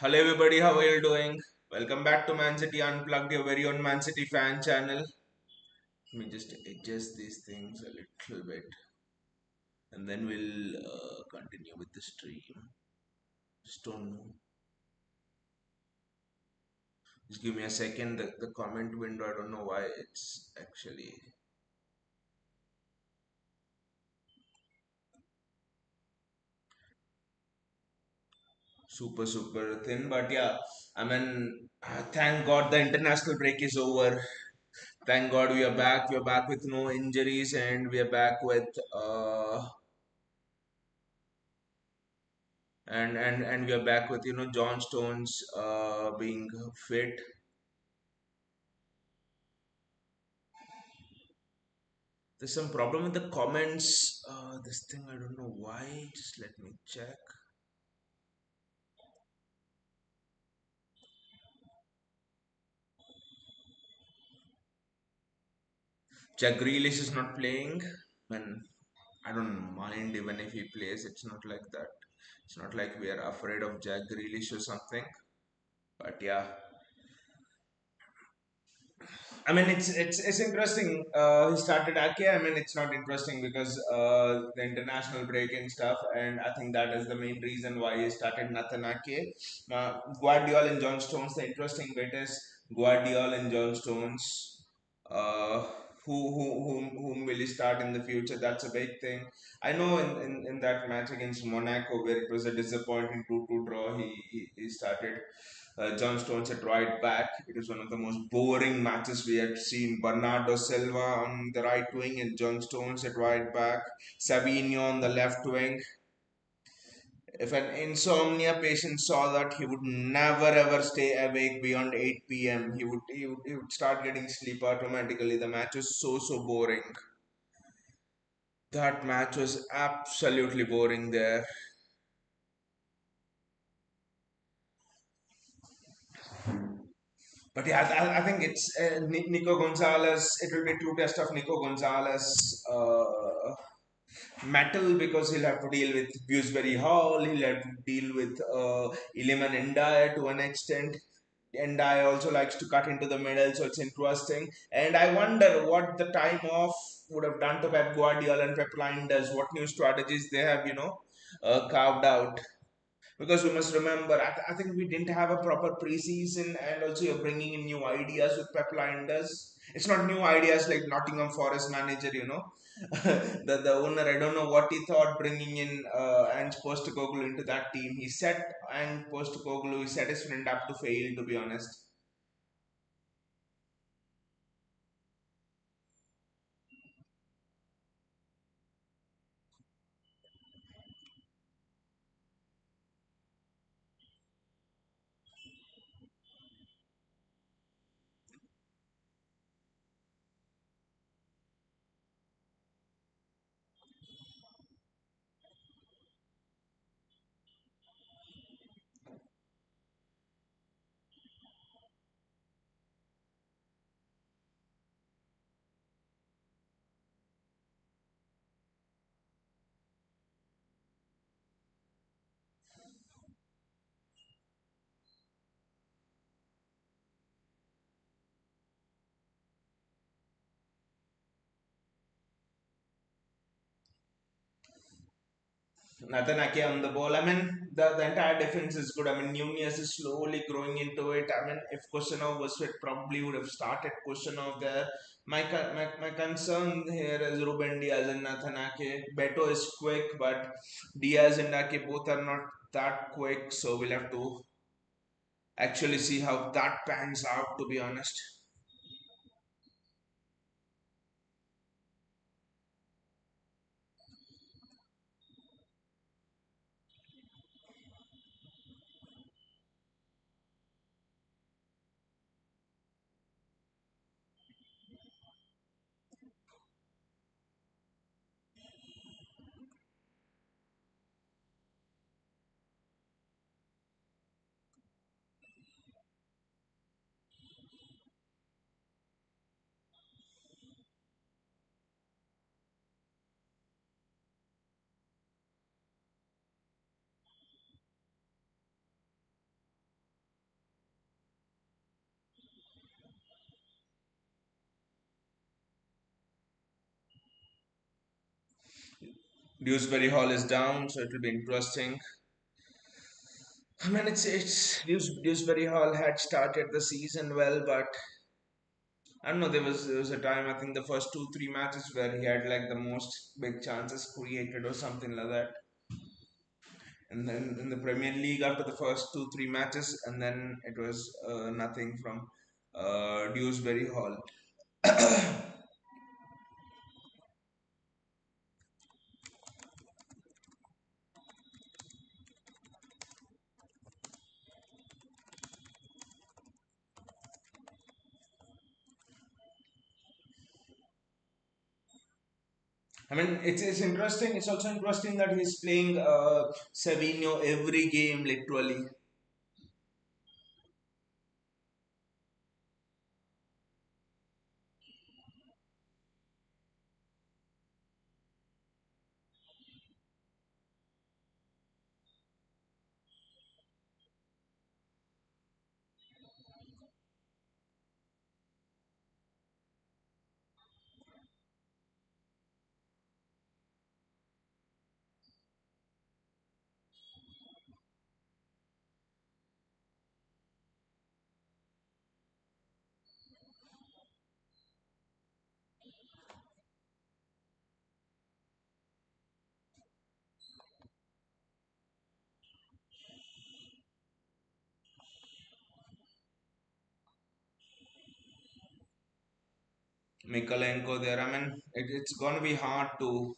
Hello everybody, how are you doing? Welcome back to Man City Unplugged, your very own Man City fan channel. Let me just adjust these things a little bit and then we'll continue with the stream. Just don't know. Just give me a second. The comment window, I don't know why it's actually super thin. But yeah, thank God the international break is over. Thank God we are back. We are back with no injuries and we are back with and we are back with John Stones being fit. There's some problem with the comments. This thing I don't know why. Just let me check. Jack Grealish is not playing, and I don't mind even if he plays. It's not like that. It's not like we are afraid of Jack Grealish or something. But yeah, I mean, it's interesting. He started Ake. I mean, it's not interesting because the international break and stuff, and I think that is the main reason why he started Nathan Ake. Guardiola and John Stones. The interesting bit is Guardiola and John Stones. Uh, whom will he start in the future? That's a big thing. I know in that match against Monaco where it was a disappointing 2-2 draw, he started John Stones at right back. It was one of the most boring matches we had seen. Bernardo Silva on the right wing and John Stones at right back. Savinho on the left wing. If an insomnia patient saw that, he would never ever stay awake beyond 8 p.m. He would start getting sleep automatically. The match was so boring. That match was absolutely boring there. But yeah, I think it's Nico Gonzalez. It will be true test of Nico Gonzalez metal because he'll have to deal with Dewsbury Hall. He'll have to deal with Iliman Ndiaye to an extent. Ndiaye also likes to cut into the middle, so it's interesting. And I wonder what the time off would have done to Pep Guardiola and Pep does. What new strategies they have, carved out. Because we must remember, I think we didn't have a proper preseason, and also you're bringing in new ideas with Pep Linders. It's not new ideas like Nottingham Forest manager, the owner. I don't know what he thought bringing in Ange Postecoglou into that team. He set Ange Postecoglou, he set his friend up to fail, to be honest. Nathan Ake on the ball. I mean, the entire defense is good. I mean, Nunez is slowly growing into it. I mean, if Kusanov was fit, probably would have started Kusanov there. My concern here is Ruben Diaz and Nathan Ake. Beto is quick, but Diaz and Ake both are not that quick. So we'll have to actually see how that pans out, to be honest. Dewsbury Hall is down, so it will be interesting. I mean, it's Dewsbury Hall had started the season well, but I don't know. There was a time, I think the first 2 3 matches where he had like the most big chances created or something like that. And then in the Premier League after the first 2 3 matches, and then it was nothing from Dewsbury Hall. I mean, it's interesting. It's also interesting that he's playing Savinho every game, literally. Mikalenko there. I mean, it's going to be hard to.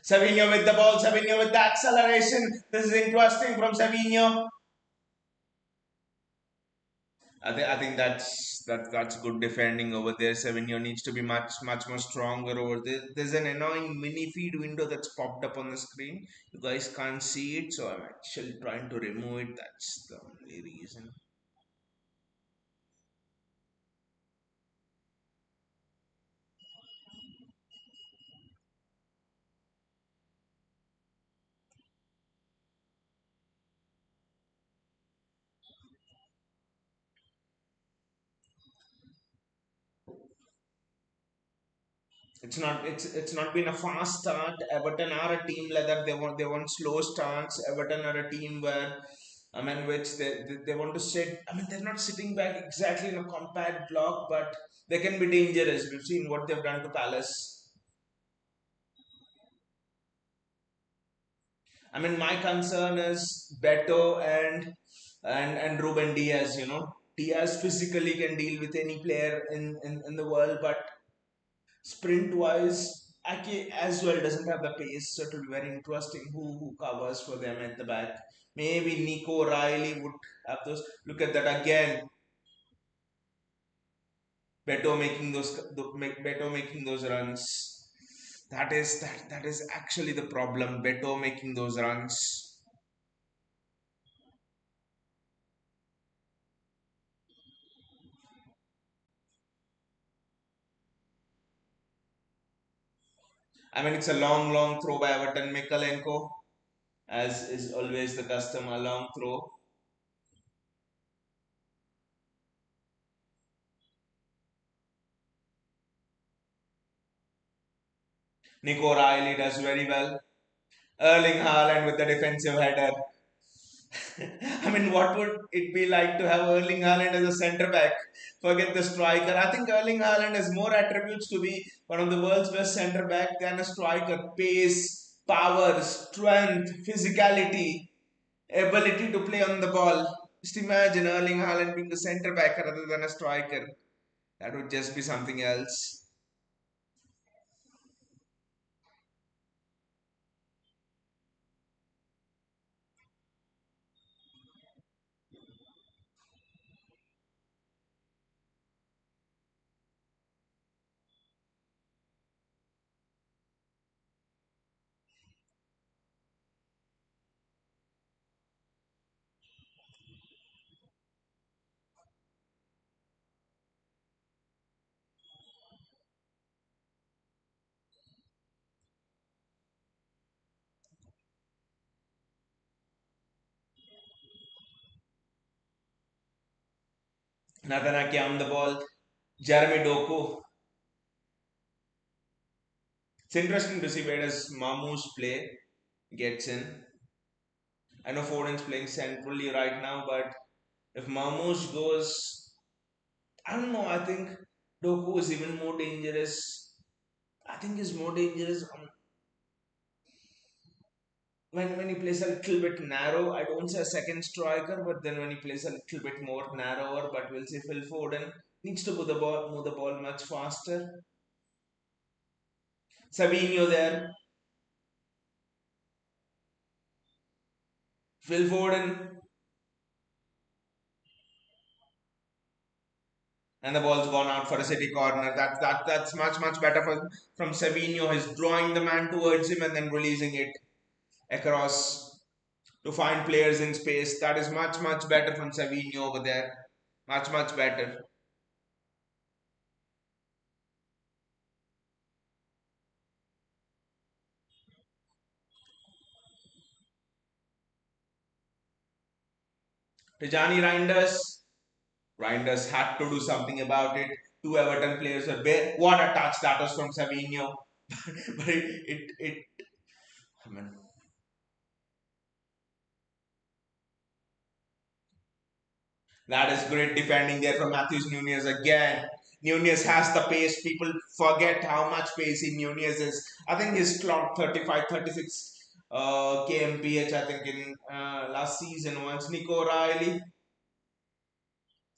Savinho with the ball. Savinho with the acceleration. This is interesting from Savinho. I think that's good defending over there. Savinho needs to be much more stronger over there. There's an annoying mini feed window that's popped up on the screen. You guys can't see it, so I'm actually trying to remove it. That's the only reason. It's not been a fast start. Everton are a team like that. They want slow starts. Everton are a team where I mean which they want to sit. I mean they're not sitting back exactly in a compact block, but they can be dangerous. We've seen what they've done to Palace. I mean my concern is Beto and Ruben Diaz. Diaz physically can deal with any player in the world, but sprint wise, Ake as well doesn't have the pace, so it will be very interesting who covers for them at the back. Maybe Nico Riley would have those. Look at that again. Beto making those runs. That is actually the problem. Beto making those runs. I mean, it's a long throw by Everton. Mikalenko, as is always the custom, a long throw. Nico Riley does very well. Erling Haaland with the defensive header. I mean, what would it be like to have Erling Haaland as a centre back? Forget the striker. I think Erling Haaland has more attributes to be one of the world's best centre back than a striker. Pace, power, strength, physicality, ability to play on the ball. Just imagine Erling Haaland being a centre back rather than a striker. That would just be something else. Nathan Ake on the ball. Jeremy Doku. It's interesting to see where does Mamou's play gets in. I know Foden's playing centrally right now, but if Mamouche goes, I don't know. I think Doku is even more dangerous. I think he's more dangerous when he plays a little bit narrow. I don't say a second striker, but then when he plays a little bit more narrower, but we'll say Phil Foden needs to move the ball much faster. Savinho there, Phil Foden, and the ball's gone out for a City corner. That's much better from Savinho. He's drawing the man towards him and then releasing it across to find players in space. That is much better from Savinho over there. Much better. Tijani Reinders. Reinders had to do something about it. Two Everton players were bare. What a touch that was from Savinho. But it I mean, that is great defending there from Matthews Nunez again. Nunez has the pace. People forget how much pace in Nunez is. I think he's clocked 35, 36 kmph, I think, in last season once. Nico Riley.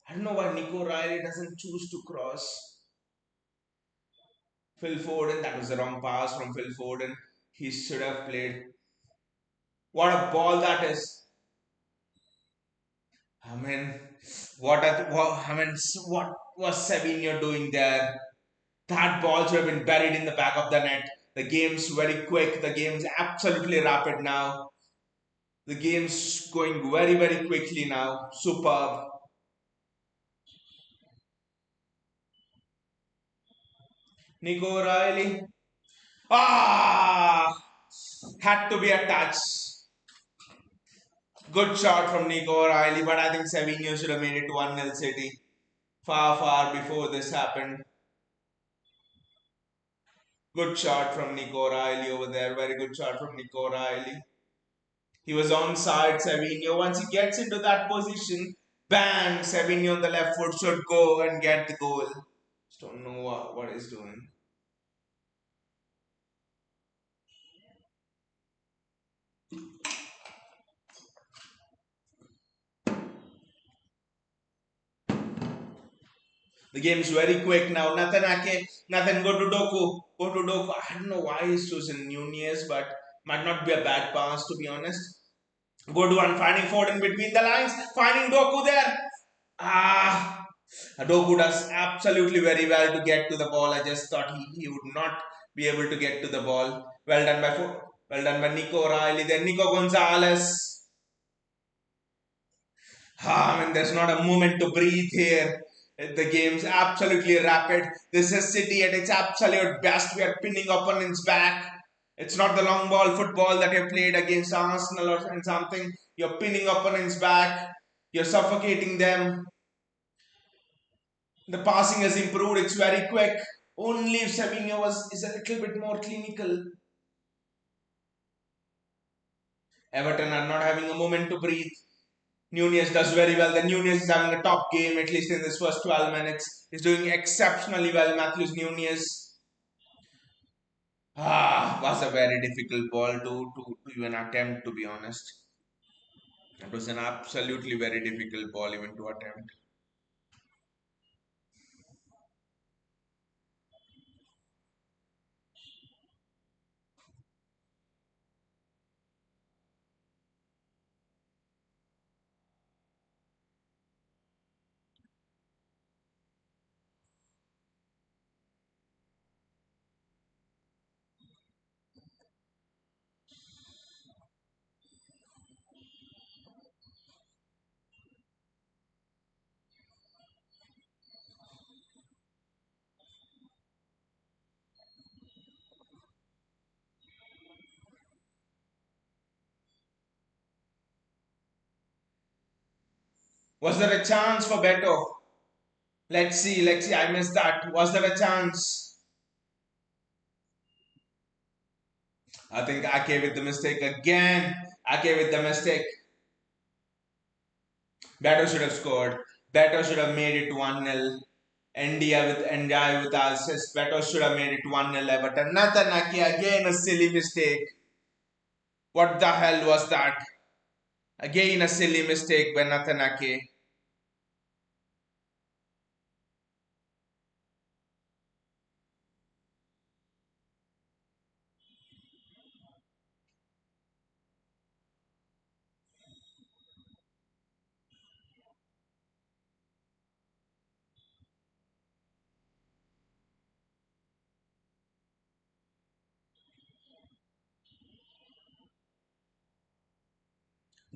I don't know why Nico Riley doesn't choose to cross. Phil Foden, that was the wrong pass from Phil Foden. He should have played. What a ball that is. I mean, what was Savinho doing there? That ball should have been buried in the back of the net. The game's very quick. The game's absolutely rapid now. The game's going very quickly now. Superb. Nico Riley. Ah! Had to be a touch. Good shot from Nico Riley, but I think Savinho should have made it 1-0 City. Far before this happened. Good shot from Nico Riley over there. Very good shot from Nico Riley. He was on side, Savinho. Once he gets into that position, bang, Savinho on the left foot should go and get the goal. Just don't know what he's doing. The game is very quick now. Nathan Ake, Nathan go to Doku. Go to Doku. I don't know why he's chosen Nunez, but might not be a bad pass to be honest. Good one, finding Ford in between the lines, finding Doku there. Ah, Doku does absolutely very well to get to the ball. I just thought he would not be able to get to the ball. Well done by Nico Riley. Then Nico Gonzalez. I mean, there's not a moment to breathe here. The game's absolutely rapid. This is City at its absolute best. We are pinning opponents back. It's not the long ball football that you played against Arsenal or something. You're pinning opponents back. You're suffocating them. The passing has improved. It's very quick. Only if Savinho is a little bit more clinical. Everton are not having a moment to breathe. Nunez does very well. Then Nunez is having a top game, at least in this first 12 minutes. He's doing exceptionally well, Matthews Nunez. Was a very difficult ball to even attempt, to be honest. It was an absolutely very difficult ball even to attempt. Was there a chance for Beto? Let's see, let's see. I missed that. Was there a chance? I think Ake with the mistake again. Ake with the mistake. Beto should have scored. Beto should have made it 1-0. India with the assist. Beto should have made it 1-0 Everton. Nathan Ake again a silly mistake. What the hell was that? Again a silly mistake by Nathan Ake.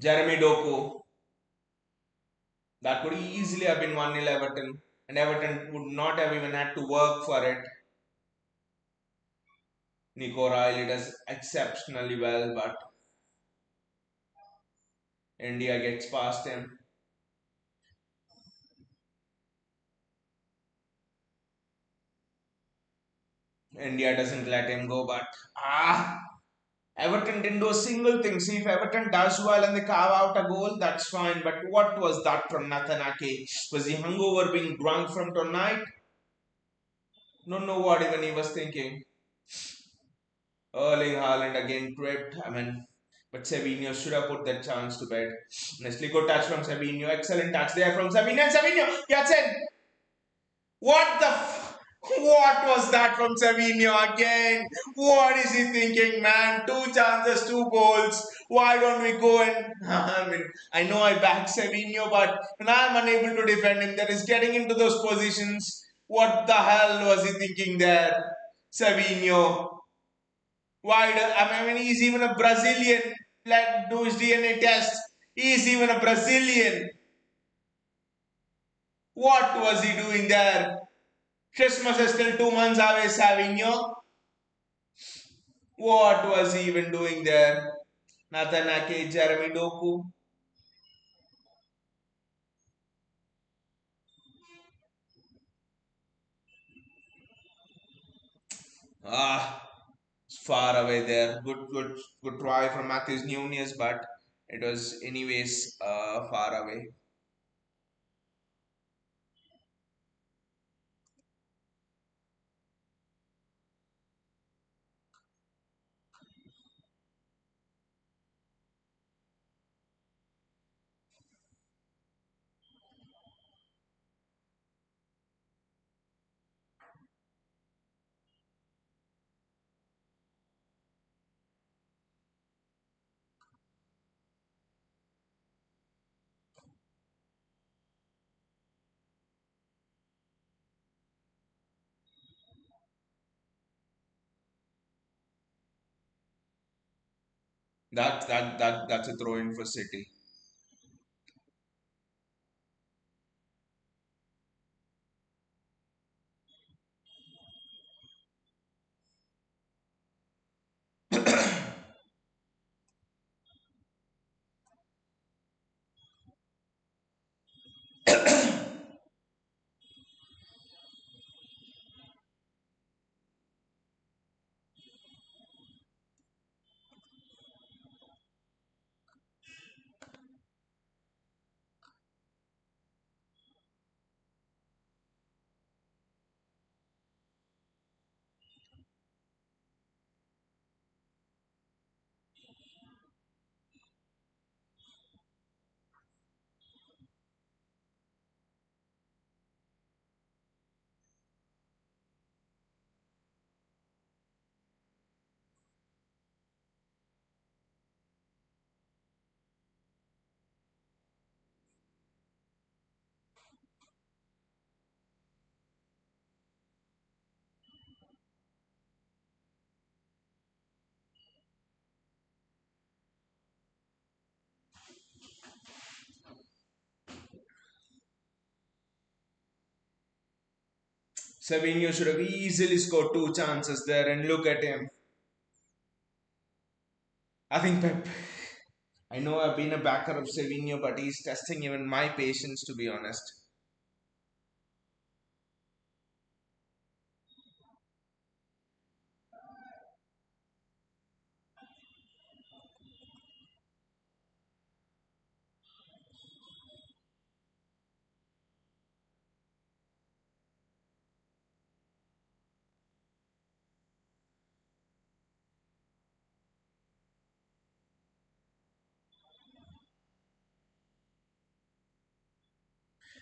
Jeremy Doku. That could easily have been 1-0 Everton. And Everton would not have even had to work for it. Nico Riley does exceptionally well, but India gets past him. India doesn't let him go, but Everton didn't do a single thing. See, if Everton does well and they carve out a goal, that's fine. But what was that from Nathan Ake? Was he hungover being drunk from tonight? Don't know what even he was thinking. Erling Haaland again tripped. I mean, but Savinho should have put that chance to bed. Honestly, good touch from Savinho. Excellent touch there from Savinho. And Savinho gets in. What the What was that from Savinho again? What is he thinking, man? Two chances, two goals. Why don't we go and I mean, I know I back Savinho, but when I'm unable to defend him, that is getting into those positions. What the hell was he thinking there? Savinho. I mean, he's even a Brazilian. Let do his DNA test. He's even a Brazilian. What was he doing there? Christmas is still 2 months away, Savigno. What was he even doing there? Nathan Ake, Jeremy Doku. It's far away there. Good try from Matthews Nunez, but it was anyways far away. That's a throw in for City. Savinho should have easily scored two chances there, and look at him. I think Pep. I know I've been a backer of Savinho, but he's testing even my patience, to be honest.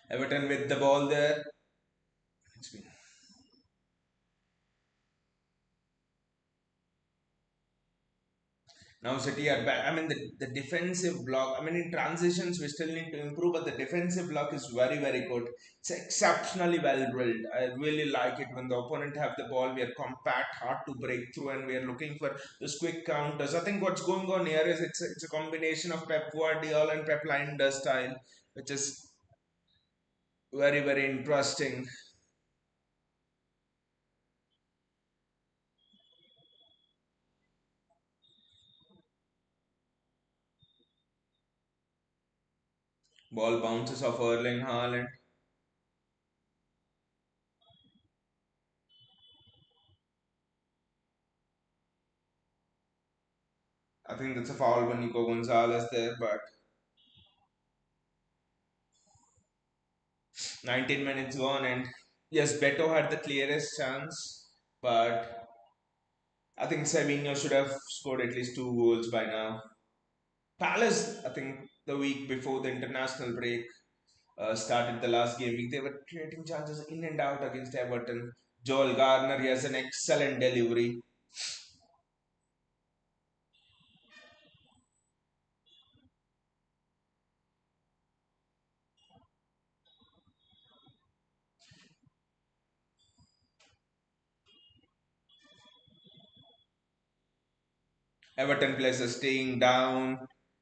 Everton with the ball there. It's been Now City are back. I mean, the defensive block. I mean, in transitions we still need to improve, but the defensive block is very very good. It's exceptionally well drilled. I really like it when the opponent have the ball. We are compact, hard to break through, and we are looking for those quick counters. I think what's going on here is it's a combination of Pep Guardiola and Pep Linder style, which is very very interesting. Ball bounces off Erling Haaland. I think that's a foul by Nico Gonzalez there, but 19 minutes gone, and yes, Beto had the clearest chance, but I think Savinho should have scored at least two goals by now. Palace, I think the week before the international break started the last game week, they were creating chances in and out against Everton. Joel Garner, he has an excellent delivery. Everton players are staying down,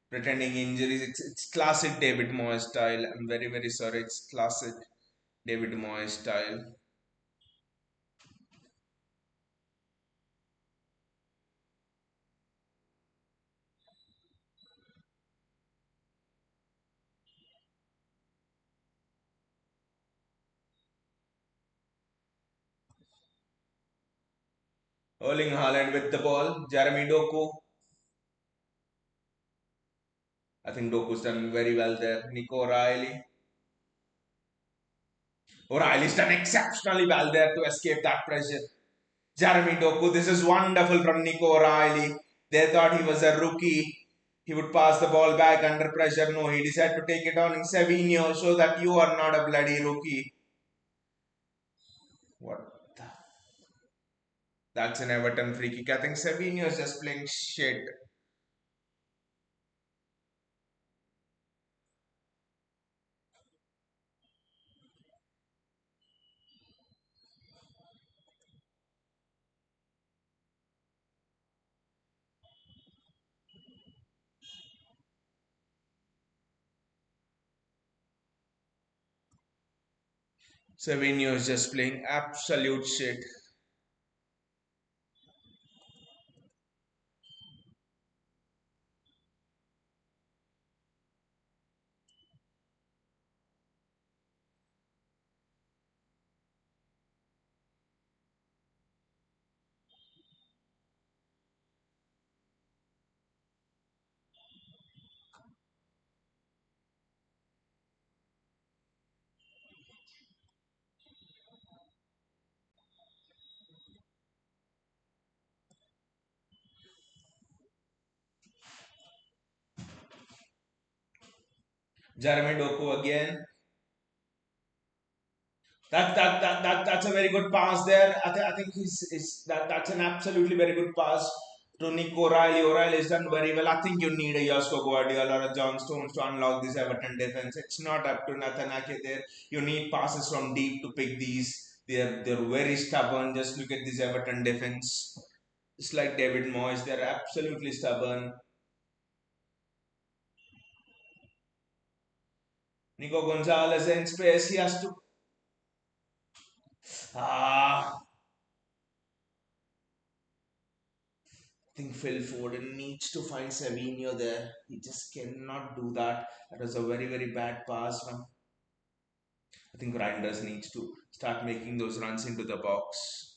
pretending injuries. It's classic David Moyes style. I'm very very sorry. It's classic David Moyes style. Erling Haaland with the ball. Jeremy Doku. I think Doku's done very well there. Nico O'Reilly. O'Reilly's done exceptionally well there to escape that pressure. Jeremy Doku, this is wonderful from Nico O'Reilly. They thought he was a rookie. He would pass the ball back under pressure. No, he decided to take it on in Savinho, so that you are not a bloody rookie. What? That's an Everton free kick. I think Savinho is just playing shit. Savinho is just playing absolute shit. Jeremy Doku again. That's a very good pass there. I think that's an absolutely very good pass to Nick O'Reilly. O'Reilly has done very well. I think you need a Josko Guardiola or a John Stones to unlock this Everton defense. It's not up to Nathan Ake there. You need passes from deep to pick these. They're very stubborn. Just look at this Everton defense. It's like David Moyes. They're absolutely stubborn. Nico Gonzalez in space. He has to. Ah, I think Phil Foden needs to find Savinho there. He just cannot do that. That was a very, very bad pass from. I think Reinders needs to start making those runs into the box.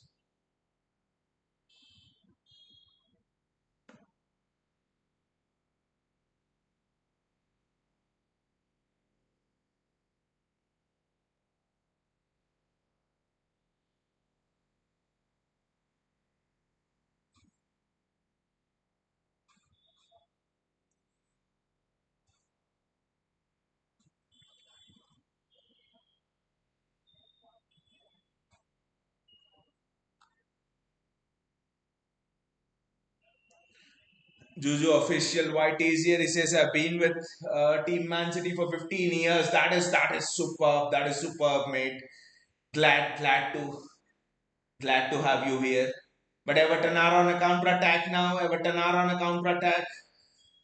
Juju official White is here. He says I've been with Team Man City for 15 years. That is superb. That is superb, mate. Glad to have you here. But Everton are on a counter attack now. Everton are on a counter attack.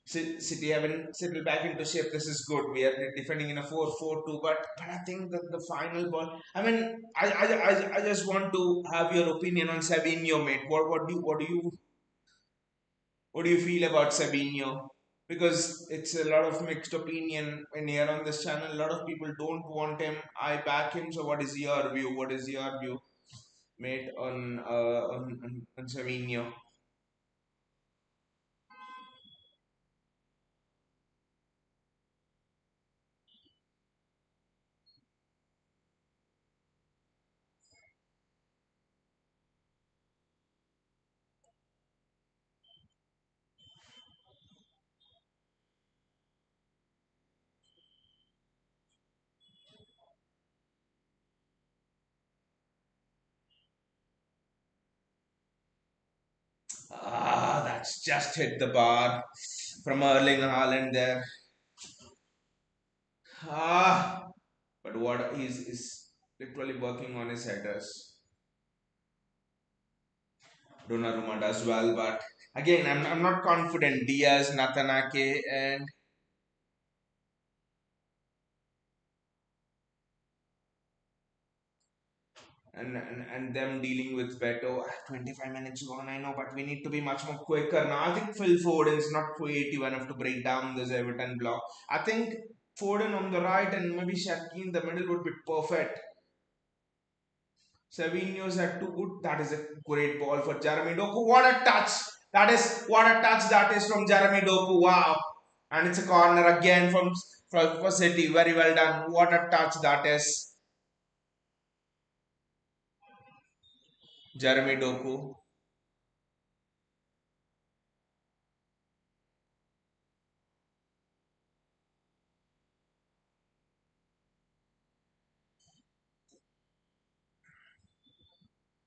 City haven't settled back into shape. This is good. We are defending in a 4-4-2. But I think that the final ball. I mean, I just want to have your opinion on Savinho, mate. What do you feel about Savinho? Because it's a lot of mixed opinion in here on this channel. A lot of people don't want him. I back him. So what is your view? What is your view, mate, on Savinho? That's just hit the bar from Erling Haaland there. Ah, but what is literally working on his headers. Donnarumma does well, but again, I'm not confident. Diaz, Natanake, and them dealing with Beto. 25 minutes gone, I know, but we need to be much more quicker now. I think Phil Foden's not creative enough to break down this Everton block. I think Foden on the right and maybe Shaki in the middle would be perfect. Savinho's at too good. That is a great ball for Jeremy Doku. What a touch! That is what a touch that is from Jeremy Doku. Wow! And it's a corner again from for City. Very well done. What a touch that is. Jeremy Doku.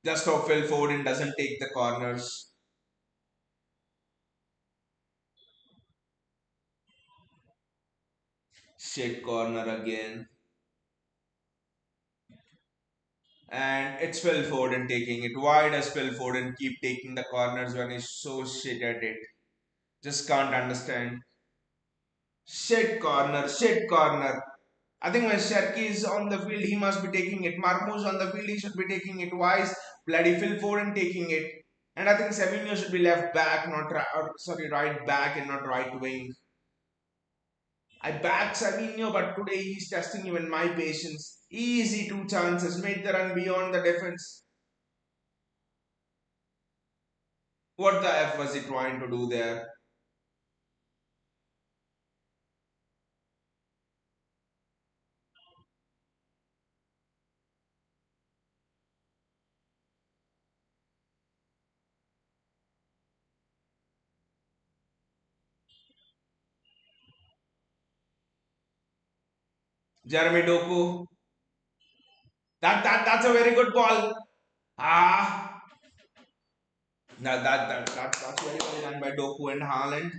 Just hope Phil Foden doesn't take the corners. Shit corner again. And it's Phil Foden taking it. Why does Phil Foden keep taking the corners when he's so shit at it? Just can't understand. Shit corner, shit corner. I think when Sherky is on the field, he must be taking it. Marmou's on the field, he should be taking it. Why is bloody Phil Foden taking it? And I think Savinho should be left back, not right back and not right wing. I backed Savinho, but today he's testing even my patience. Easy two chances, made the run beyond the defense. What the F was he trying to do there? Jeremy Doku. That's a very good ball. Ah, that's very well done by Doku and Haaland.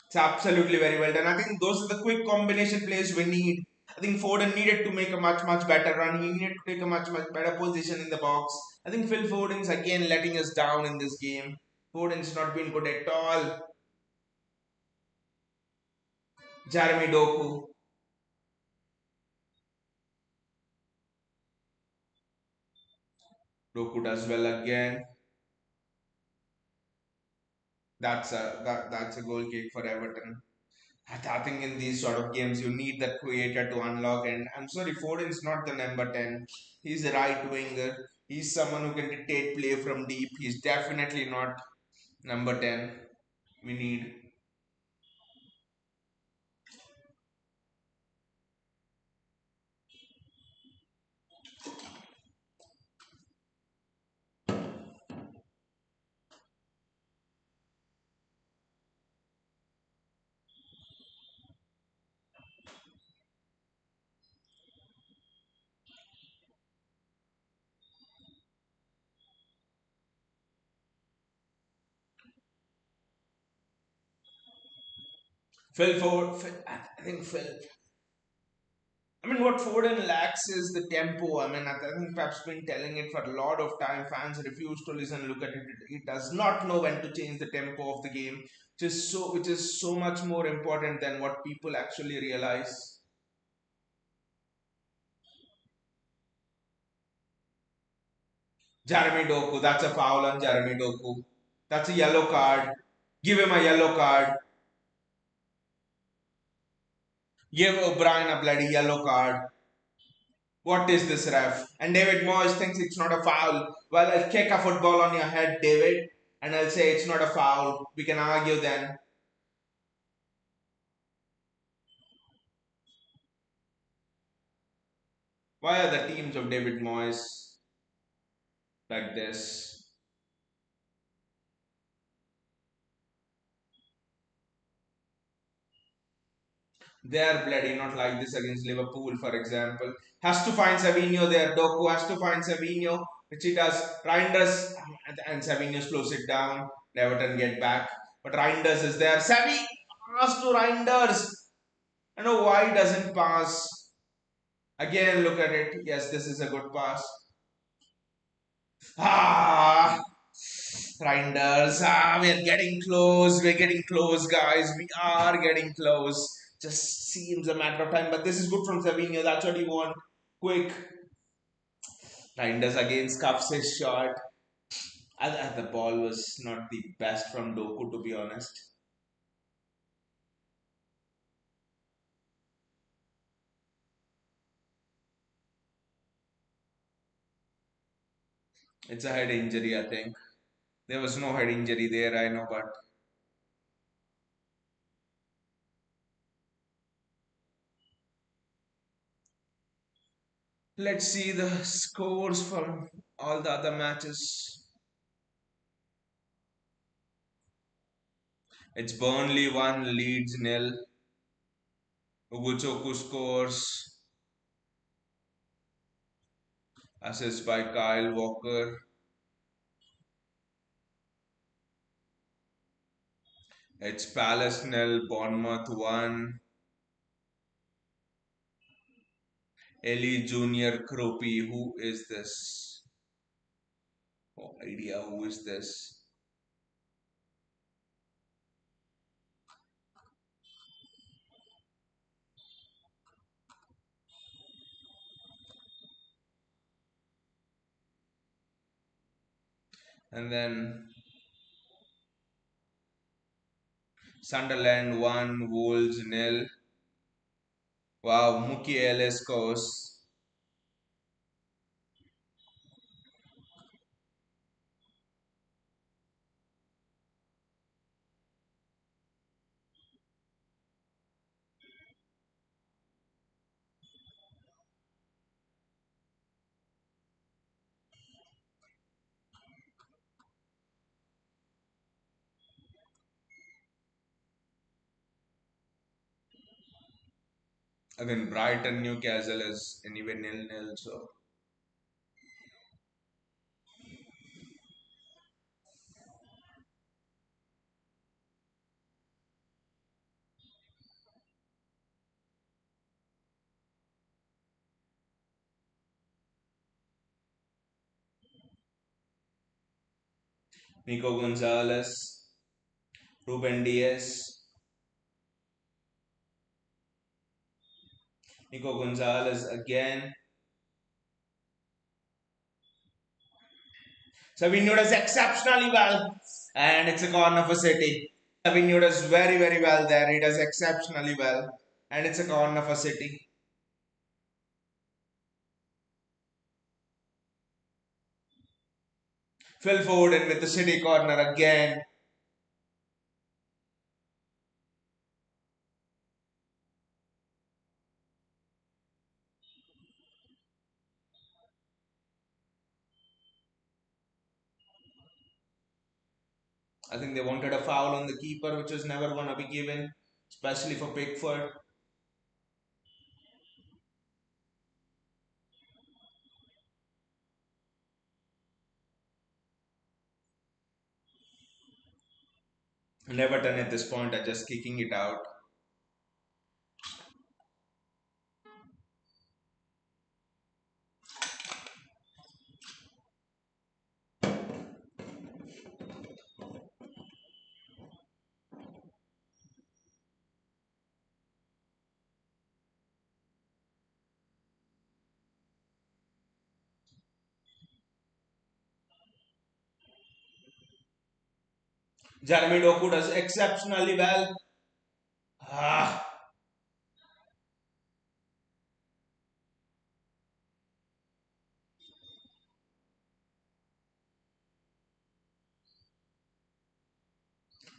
It's absolutely very well done. I think those are the quick combination plays we need. I think Foden needed to make a much better run. He needed to take a much better position in the box. I think Phil Foden's again letting us down in this game. Foden's not been good at all. Jeremy Doku. Doku does well again. That's a goal kick for Everton. I think in these sort of games you need that creator to unlock. And I'm sorry, Foden's not the number 10. He's a right winger. He's someone who can dictate play from deep. He's definitely not number 10. We need Phil Ford. I think Phil. I mean, what Foden lacks is the tempo. I mean, I think Pep's been telling it for a lot of time. Fans refuse to listen, look at it. It does not know when to change the tempo of the game, which is so much more important than what people actually realize. Jeremy Doku, that's a foul on Jeremy Doku. That's a yellow card. Give him a yellow card. Give O'Brien a bloody yellow card. What is this, ref? And David Moyes thinks it's not a foul. Well, I'll kick a football on your head, David, and I'll say it's not a foul. We can argue then. Why are the teams of David Moyes like this? They are bloody not like this against Liverpool, for example. Has to find Savinho there. Doku has to find Savinho, which he does. Reinders and Savinho slows it down. Everton get back. But Reinders is there. Savi pass to Reinders. I know why he doesn't pass. Again, look at it. Yes, this is a good pass. Ah, Reinders. We're getting close. We're getting close, guys. We are getting close. Just seems a matter of time. But this is good from Savinho. That's what he want. Quick. Reinders again scuffs his shot. The ball was not the best from Doku, to be honest. It's a head injury, I think. There was no head injury there, I know, but let's see the scores from all the other matches. It's Burnley 1, Leeds nil. Uguchoku scores. Assist by Kyle Walker. It's Palace nil, Bournemouth 1. Ellie Junior Croppy. Who is this? No idea who is this. And then Sunderland 1, Wolves nil. Wow, Muki Ellis scores. Again, Brighton Newcastle is anyway nil nil. So Nico Gonzalez, Ruben Diaz, Nico Gonzalez again. Savinho does exceptionally well, and it's a corner for City. Savinho does very, very well there. He does exceptionally well, and it's a corner for City. Phil Foden with the City corner again. I think they wanted a foul on the keeper, which was never going to be given, especially for Pickford. And Everton at this point are just kicking it out. Jeremy Doku does exceptionally well. Ah,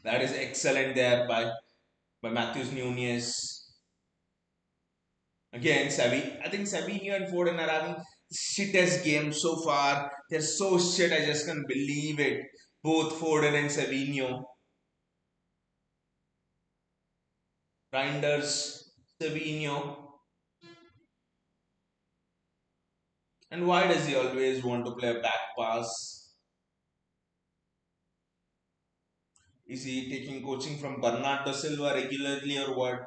that is excellent there by Matthews Nunez. Again, I think Savinho and Foden are having shittest game so far. They're so shit, I just can't believe it. Both Foden and Savinho. Reinders, Savinho. And why does he always want to play a back pass? Is he taking coaching from Bernardo Silva regularly or what?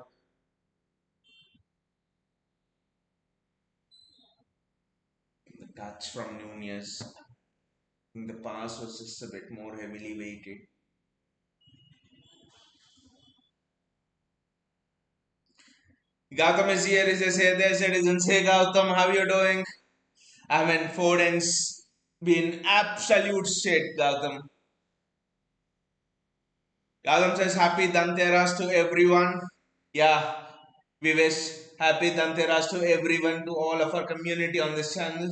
The touch from Nunez. I think the pass was just a bit more heavily weighted. Gautam is here, is their citizens. Hey Gautam, how you doing? I mean, Foden's been absolute shit, Gautam. Gautam says happy Dhanteras to everyone. Yeah, we wish happy Dhanteras to everyone, to all of our community on this channel.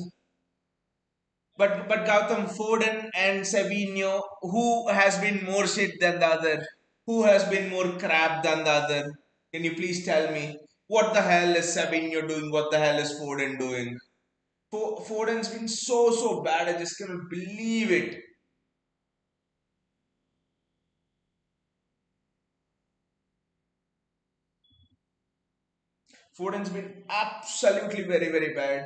But Gautam, Foden and Savinho, who has been more shit than the other? Who has been more crap than the other? Can you please tell me? What the hell is Savinho doing? What the hell is Foden doing? Foden's been so bad. I just cannot believe it. Foden's been absolutely very bad.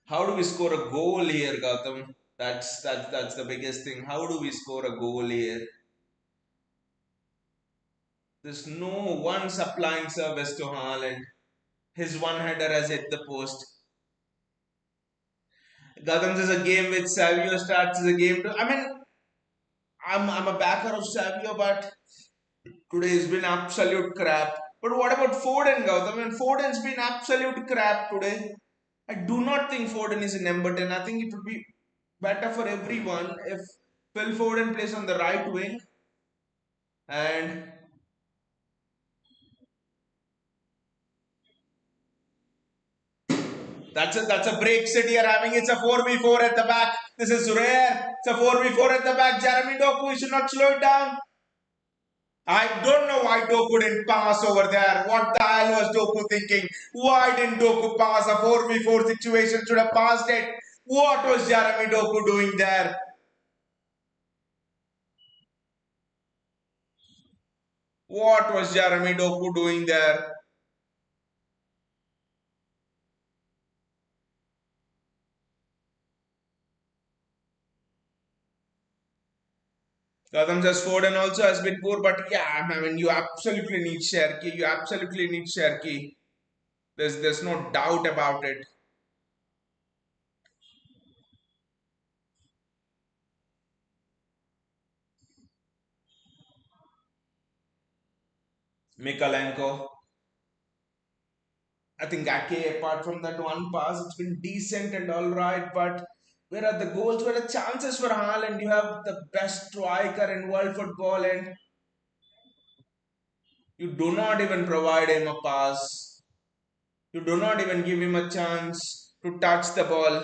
How do we score a goal here, Gautam? That's the biggest thing. How do we score a goal here? There's no one supplying service to Haaland. His one header has hit the post. Gautam says a game with Savio starts as a game to. I mean, I'm a backer of Savio, but today has been absolute crap. But what about Foden, Gautam? I mean, Foden's been absolute crap today. I do not think Foden is in number 10. I think it would be better for everyone if Phil Foden plays on the right wing and that's a break City are having. It's a 4v4 at the back. This is rare. It's a 4v4 at the back. Jeremy Doku, should not slow it down. I don't know why Doku didn't pass over there. What the hell was Doku thinking? Why didn't Doku pass? A 4v4 situation should have passed it. What was Jeremy Doku doing there? What was Jeremy Doku doing there? Gautam says Foden also has been poor, but yeah, I mean, you absolutely need Sherky. You absolutely need Sherky. There's no doubt about it. Mikalenko. I think Ake, apart from that one pass, it's been decent and all right. But where are the goals? Where are the chances for Haaland? You have the best striker in world football, and you do not even provide him a pass. You do not even give him a chance to touch the ball.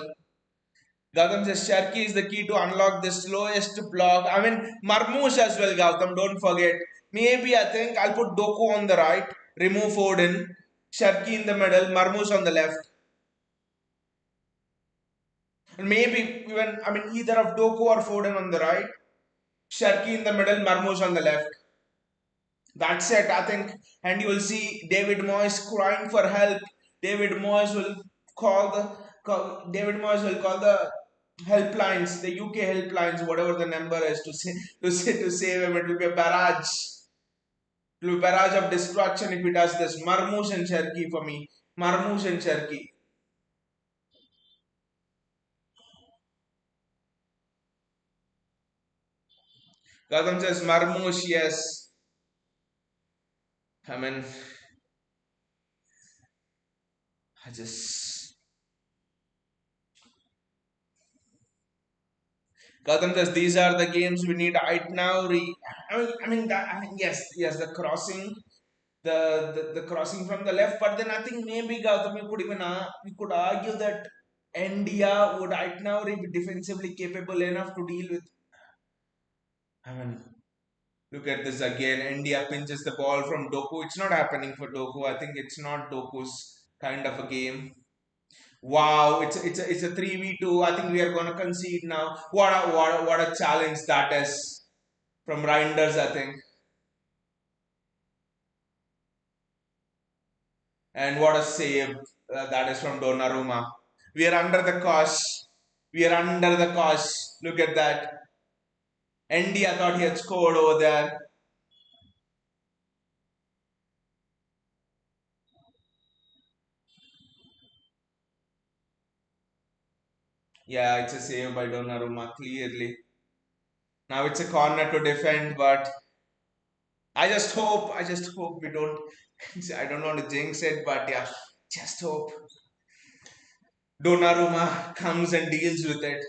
Gautam says Sharky is the key to unlock the slowest block. I mean, Marmoush as well, Gautam, don't forget. Maybe I think I'll put Doku on the right, remove Foden, Sharky in the middle, Marmoush on the left. And maybe even, I mean, either of Doku or Foden on the right, Sharky in the middle, Marmoush on the left. That's it, I think. And you will see David Moyes crying for help. David Moyes will David Moyes will call the helplines, the UK helplines, whatever the number is, to save him. It will be a barrage. It will be a barrage of destruction if he does this. Marmoush and Cherki for me. Marmoush and Cherki. Gautam says Marmoush, yes. I mean, I just Gautam says these are the games we need right now. Yes, yes, the crossing, the crossing from the left. But then I think maybe Gautam, we could argue that India would right now be defensively capable enough to deal with. I mean, look at this again. India pinches the ball from Doku. It's not happening for Doku. I think it's not Doku's kind of a game. Wow, it's a 3v2. I think we are gonna concede now. What a challenge that is from Reinders, I think. And what a save that is from Donnarumma. We are under the cosh. We are under the cosh. Look at that. India thought he had scored over there. Yeah, it's a save by Donnarumma, clearly. Now it's a corner to defend, but I just hope we don't. I don't want to jinx it, but yeah, just hope Donnarumma comes and deals with it.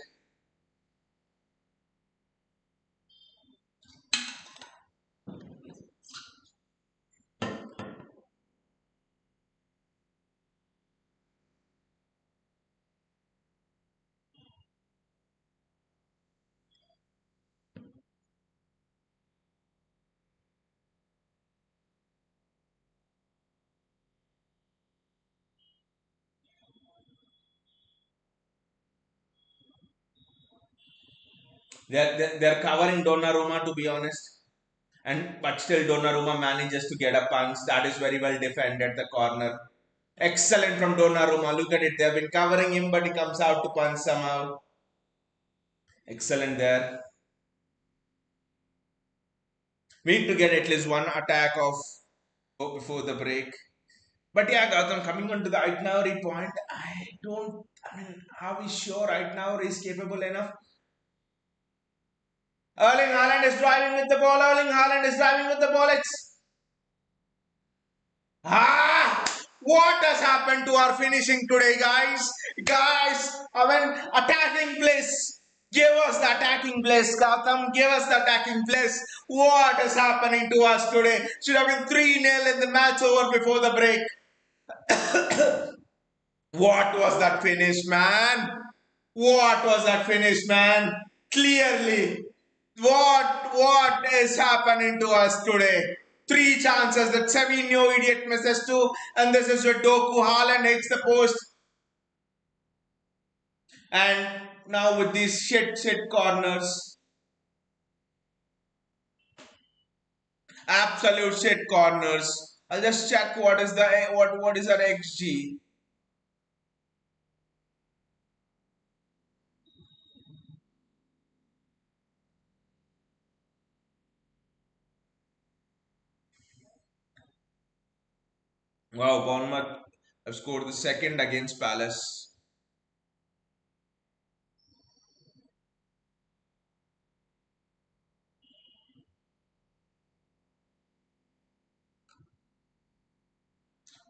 They're covering Donnarumma, to be honest, and but still Donnarumma manages to get a punch. That is very well defended. The corner, excellent from Donnarumma. Look at it. They've been covering him, but he comes out to punch somehow. Excellent there. We need to get at least one attack of before the break. But yeah, Gautam, coming on to the Aitnauri point, I mean, are we sure Aitnauri is capable enough? Erling Haaland is driving with the ball. Erling Haaland is driving with the ball. Ah! What has happened to our finishing today, guys? Guys, I mean, attacking place. Give us the attacking place, Gautam. Give us the attacking place. What is happening to us today? Should have been 3-0 in the match over before the break. What was that finish, man? What was that finish, man? Clearly, what is happening to us today? Three chances that Savinho idiot misses two, and this is where Doku Haaland hits the post. And now with these shit corners, absolute shit corners. I'll just check what is our XG. Wow, Bournemouth. I've scored the second against Palace.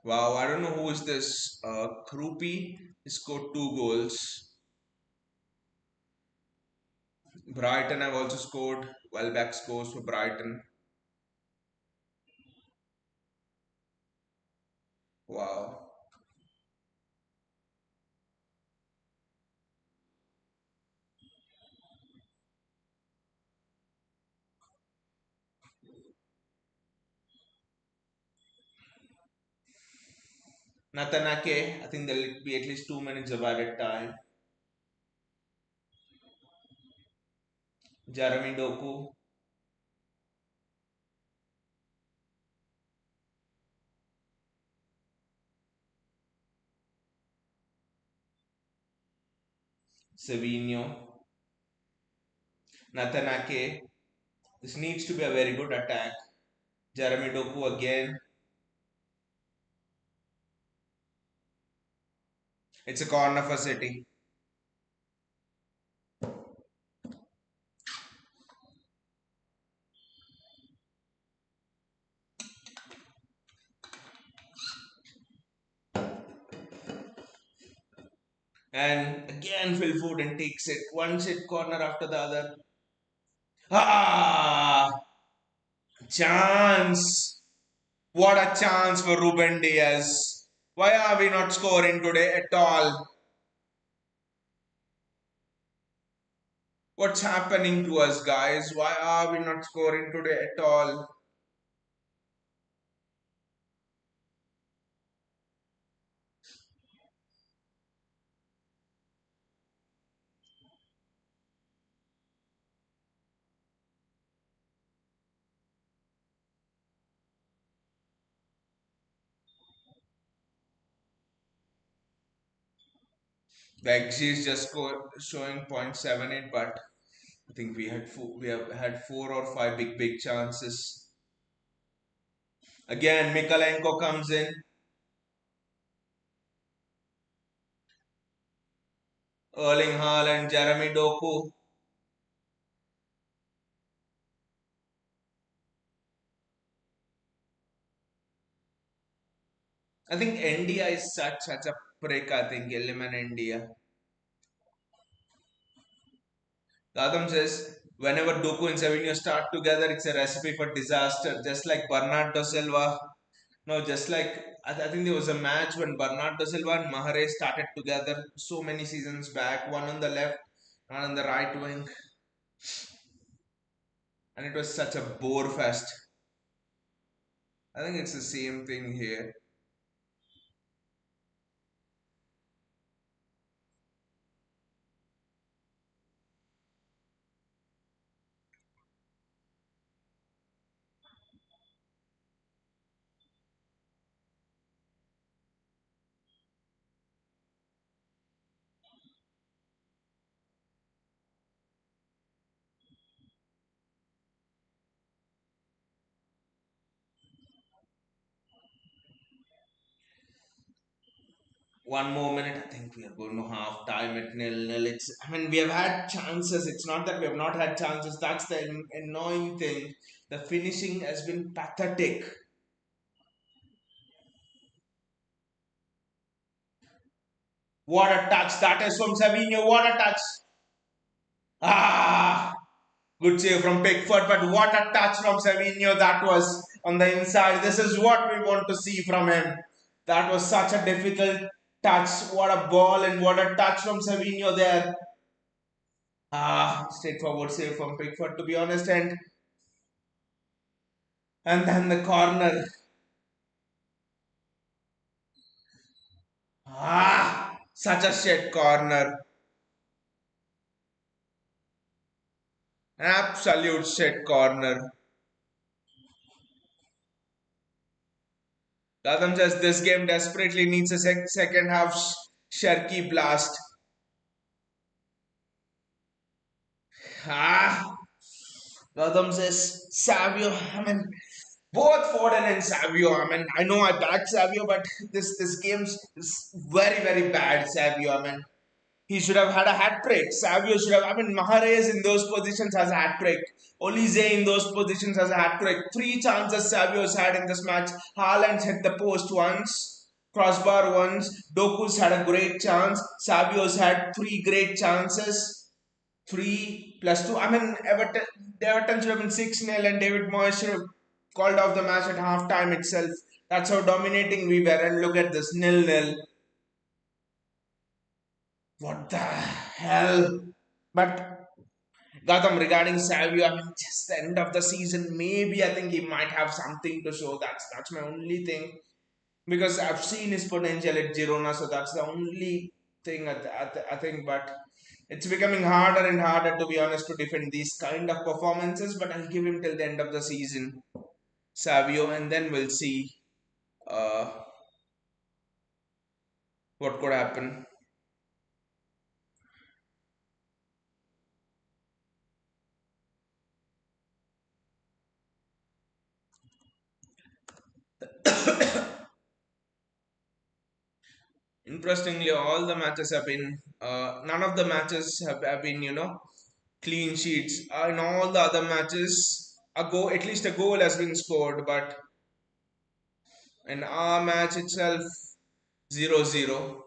Wow, I don't know who is this. Krupi. He scored two goals. Brighton have also scored. Welbeck scores for Brighton. Wow. Natanake, I think there'll be at least 2 minutes of added time. Jeremy Doku, Savinho, Natanake. This needs to be a very good attack. Jeremy Doku again. It's a corner for City. And again, Phil Foden takes it. One shit corner after the other. Ah! Chance! What a chance for Ruben Diaz. Why are we not scoring today at all? What's happening to us, guys? Why are we not scoring today at all? The XG is just showing 0.78, but I think we have had 4 or 5 big chances. Again, Mikalenko comes in. Erling Haaland, Jeremy Doku. I think India is such a prick. I think Eliman India. Gautam says whenever Doku and Savinho start together, it's a recipe for disaster. Just like Bernardo Silva. No, just like I think there was a match when Bernardo Silva and Mahrez started together so many seasons back. One on the left, one on the right wing, and it was such a bore fest. I think it's the same thing here. One more minute, I think we are going to half time at nil-nil. I mean, we have had chances. It's not that we have not had chances. That's the annoying thing. The finishing has been pathetic. What a touch. That is from Savinho. What a touch. Ah, good save from Pickford, but what a touch from Savinho. That was on the inside. This is what we want to see from him. That was such a difficult touch. What a ball and what a touch from Savinho there. Straightforward save from Pickford, to be honest, and then the corner. Such a shit corner. Absolute shit corner. Latham says this game desperately needs a second half Sharky blast. Ah, Latham says Savio. I mean, Both Foden and Savio. I mean, I know I backed Savio, but this game's is very bad. Savio. I mean, he should have had a hat trick. Savio should have. I mean, Mahrez in those positions has a hat trick. Olise in those positions has a hat trick. Three chances Savio's had in this match. Haaland's hit the post once, crossbar once. Doku's had a great chance. Savio's had three great chances. Three plus two. I mean, Everton should have been 6-0, and David Moyes should have called off the match at half time itself. That's how dominating we were. And look at this, 0-0. What the hell? But Gautam, regarding Savio, I mean, just the end of the season, maybe I think he might have something to show. That's my only thing, because I've seen his potential at Girona, so that's the only thing I think. But it's becoming harder and harder, to be honest, to defend these kind of performances. But I'll give him till the end of the season, Savio, and then we'll see uh, what could happen. Interestingly, all the matches have been, none of the matches have been, clean sheets. In all the other matches, at least a goal has been scored, but in our match itself, 0-0.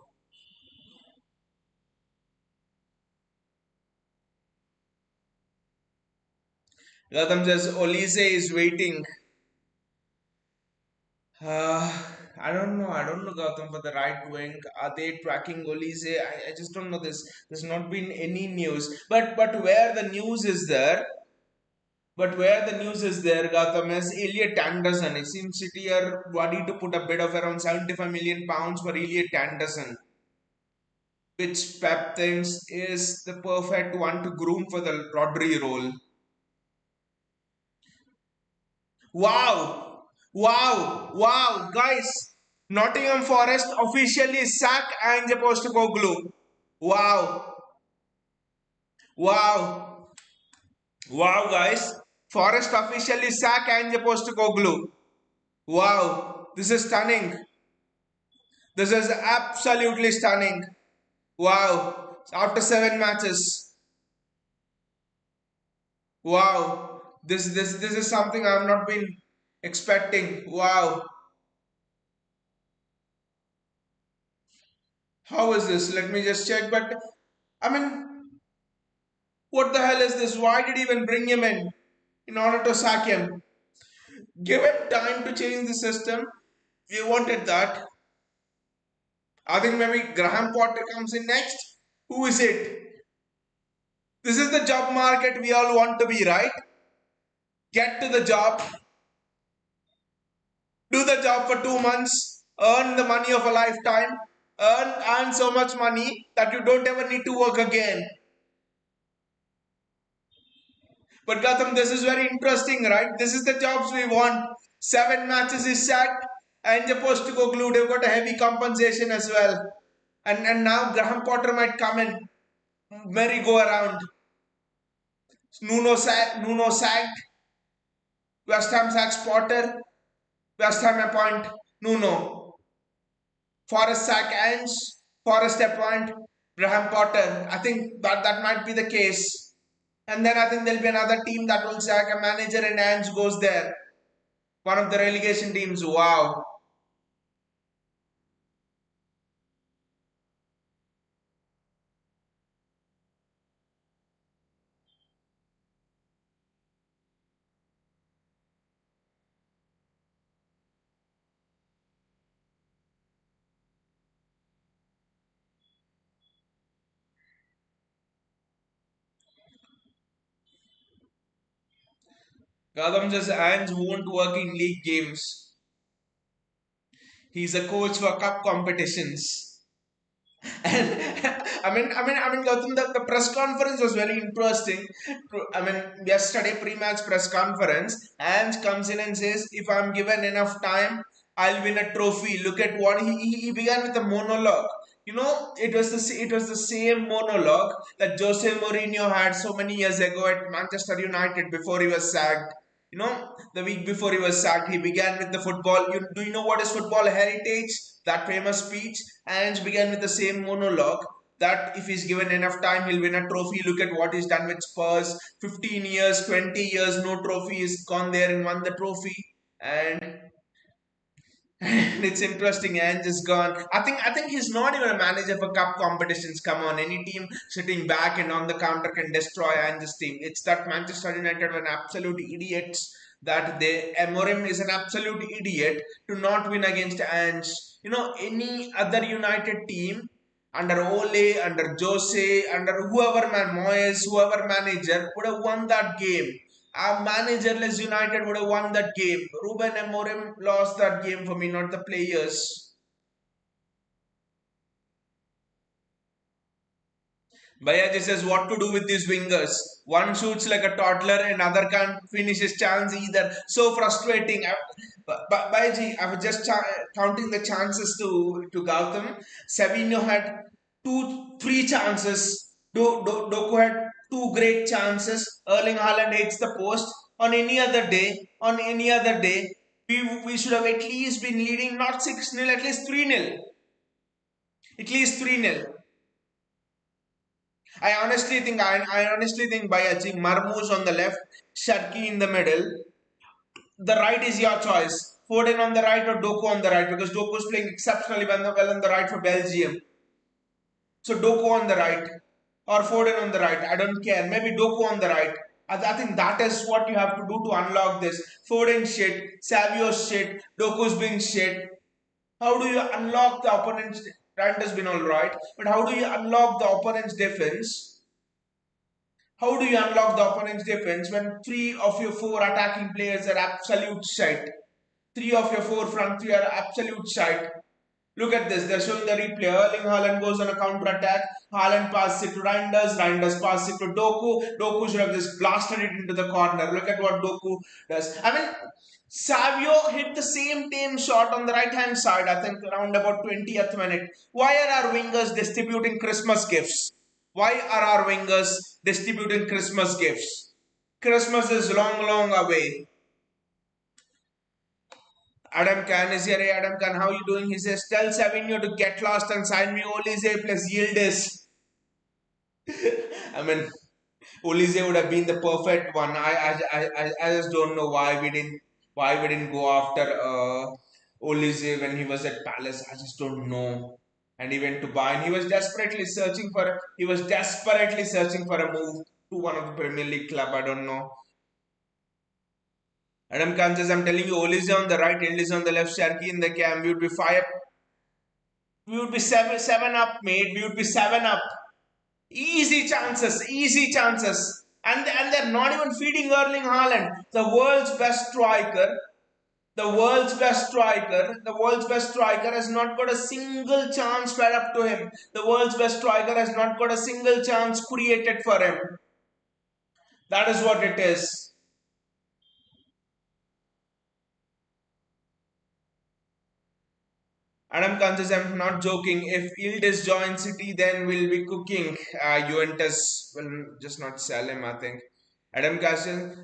Gautam says Olise is waiting. Uh, I don't know. I don't know, Gautam, for the right wing. Are they tracking Olise? I just don't know. There's not been any news. But where the news is there, Gautam, is Elliot Anderson. It seems City are ready to put a bid of around 75 million pounds for Elliot Anderson, which Pep thinks is the perfect one to groom for the Rodri role. Wow! Wow! Wow! Guys, Nottingham Forest officially sack Ange Postecoglou. Wow! Wow! Wow, guys. Forest officially sack Ange Postecoglou. Wow! This is stunning. This is absolutely stunning. Wow! After 7 matches. Wow! This is something I've not been expecting. Wow! How is this? Let me just check. But I mean, what the hell is this? Why did he even bring him in order to sack him? Give him time to change the system. We wanted that. I think maybe Graham Potter comes in next. Who is it? This is the job market we all want to be, right? Get to the job, do the job for 2 months, earn the money of a lifetime, earn so much money that you don't ever need to work again. But Gautam, this is very interesting, right? This is the jobs we want. 7 matches is sacked, and supposed to go glued. They've got a heavy compensation as well. And now Graham Potter might come in, merry go around. Nuno sacked. West Ham sacks Potter. West Ham appoint Nuno. Forest sack Ange. Forest appoint Graham Potter. I think that might be the case. And then I think there'll be another team that will sack a manager and Ange goes there. One of the relegation teams. Wow. Kadam says Ange won't work in league games. He's a coach for cup competitions. And Gautam, the press conference was very interesting. I mean, yesterday pre-match press conference, Ange comes in and says, "If I'm given enough time, I'll win a trophy." Look at what he began with a monologue. It was the same monologue that Jose Mourinho had so many years ago at Manchester United before he was sacked. The week before he was sacked, he began with the football. Do you know what is football heritage? That famous speech. And began with the same monologue that if he's given enough time, he'll win a trophy. Look at what he's done with Spurs. 15 years, 20 years, no trophy. He's gone there and won the trophy. And it's interesting, and just gone. I think he's not even a manager for cup competitions. Come on, any team sitting back and on the counter can destroy Ange's team. It's that Manchester United were absolute idiots. That they Amorim is an absolute idiot to not win against Ange. Any other United team under Ole, under Jose, under whoever man Moyes, whoever manager would have won that game. A managerless United would have won that game. Ruben Amorim lost that game for me, not the players. Bayaji says what to do with these wingers. One shoots like a toddler and other can't finish his chance either. So frustrating. Bayaji, I was just counting the chances to Gautam. Savinho had three chances. Doku had two great chances. Erling Haaland hits the post. On any other day, we should have at least been leading not 6-0, at least 3-0. At least 3-0. I honestly think by achieving Marmoush on the left, Sharky in the middle, the right is your choice. Foden on the right or Doku on the right, because Doku is playing exceptionally well on the right for Belgium. So Doku on the right or Foden on the right. I don't care. Maybe Doku on the right. I think that is what you have to do to unlock this. Foden shit, Savio's shit, Doku's been shit. How do you unlock the opponent's? Rand has been alright, but how do you unlock the opponent's defense? How do you unlock the opponent's defense when three of your four attacking players are absolute shite? Three of your four front three are absolute shite. Look at this. They're showing the replay. Erling Haaland goes on a counter attack. Haaland passes it to Reinders. Reinders passes it to Doku. Doku should have just blasted it into the corner. Look at what Doku does. I mean, Savio hit the same shot on the right hand side, I think around about 20th minute. Why are our wingers distributing Christmas gifts? Why are our wingers distributing Christmas gifts? Christmas is long, long away. Adam Khan is here. Hey, Adam Khan, how are you doing? He says, tell Savinho to get lost and sign me Olise plus Yildiz. I mean, Olise would have been the perfect one. I just don't know why we didn't go after Olise when he was at Palace. I just don't know. And he went to Bayern. He was desperately searching for a move to one of the Premier League club. I don't know. Adam Khan says, I'm telling you, Olise on the right, Yildiz on the left, Sharky in the cam. We would be seven up, mate. We would be 7 up. Easy chances, easy chances. And they're not even feeding Erling Haaland, the world's best striker. The world's best striker has not got a single chance fed up to him. The world's best striker has not got a single chance created for him. That is what it is. Adam Khan says, I'm not joking. If Yildiz joins City, then we'll be cooking. Juventus will just not sell him, I think. Adam Khan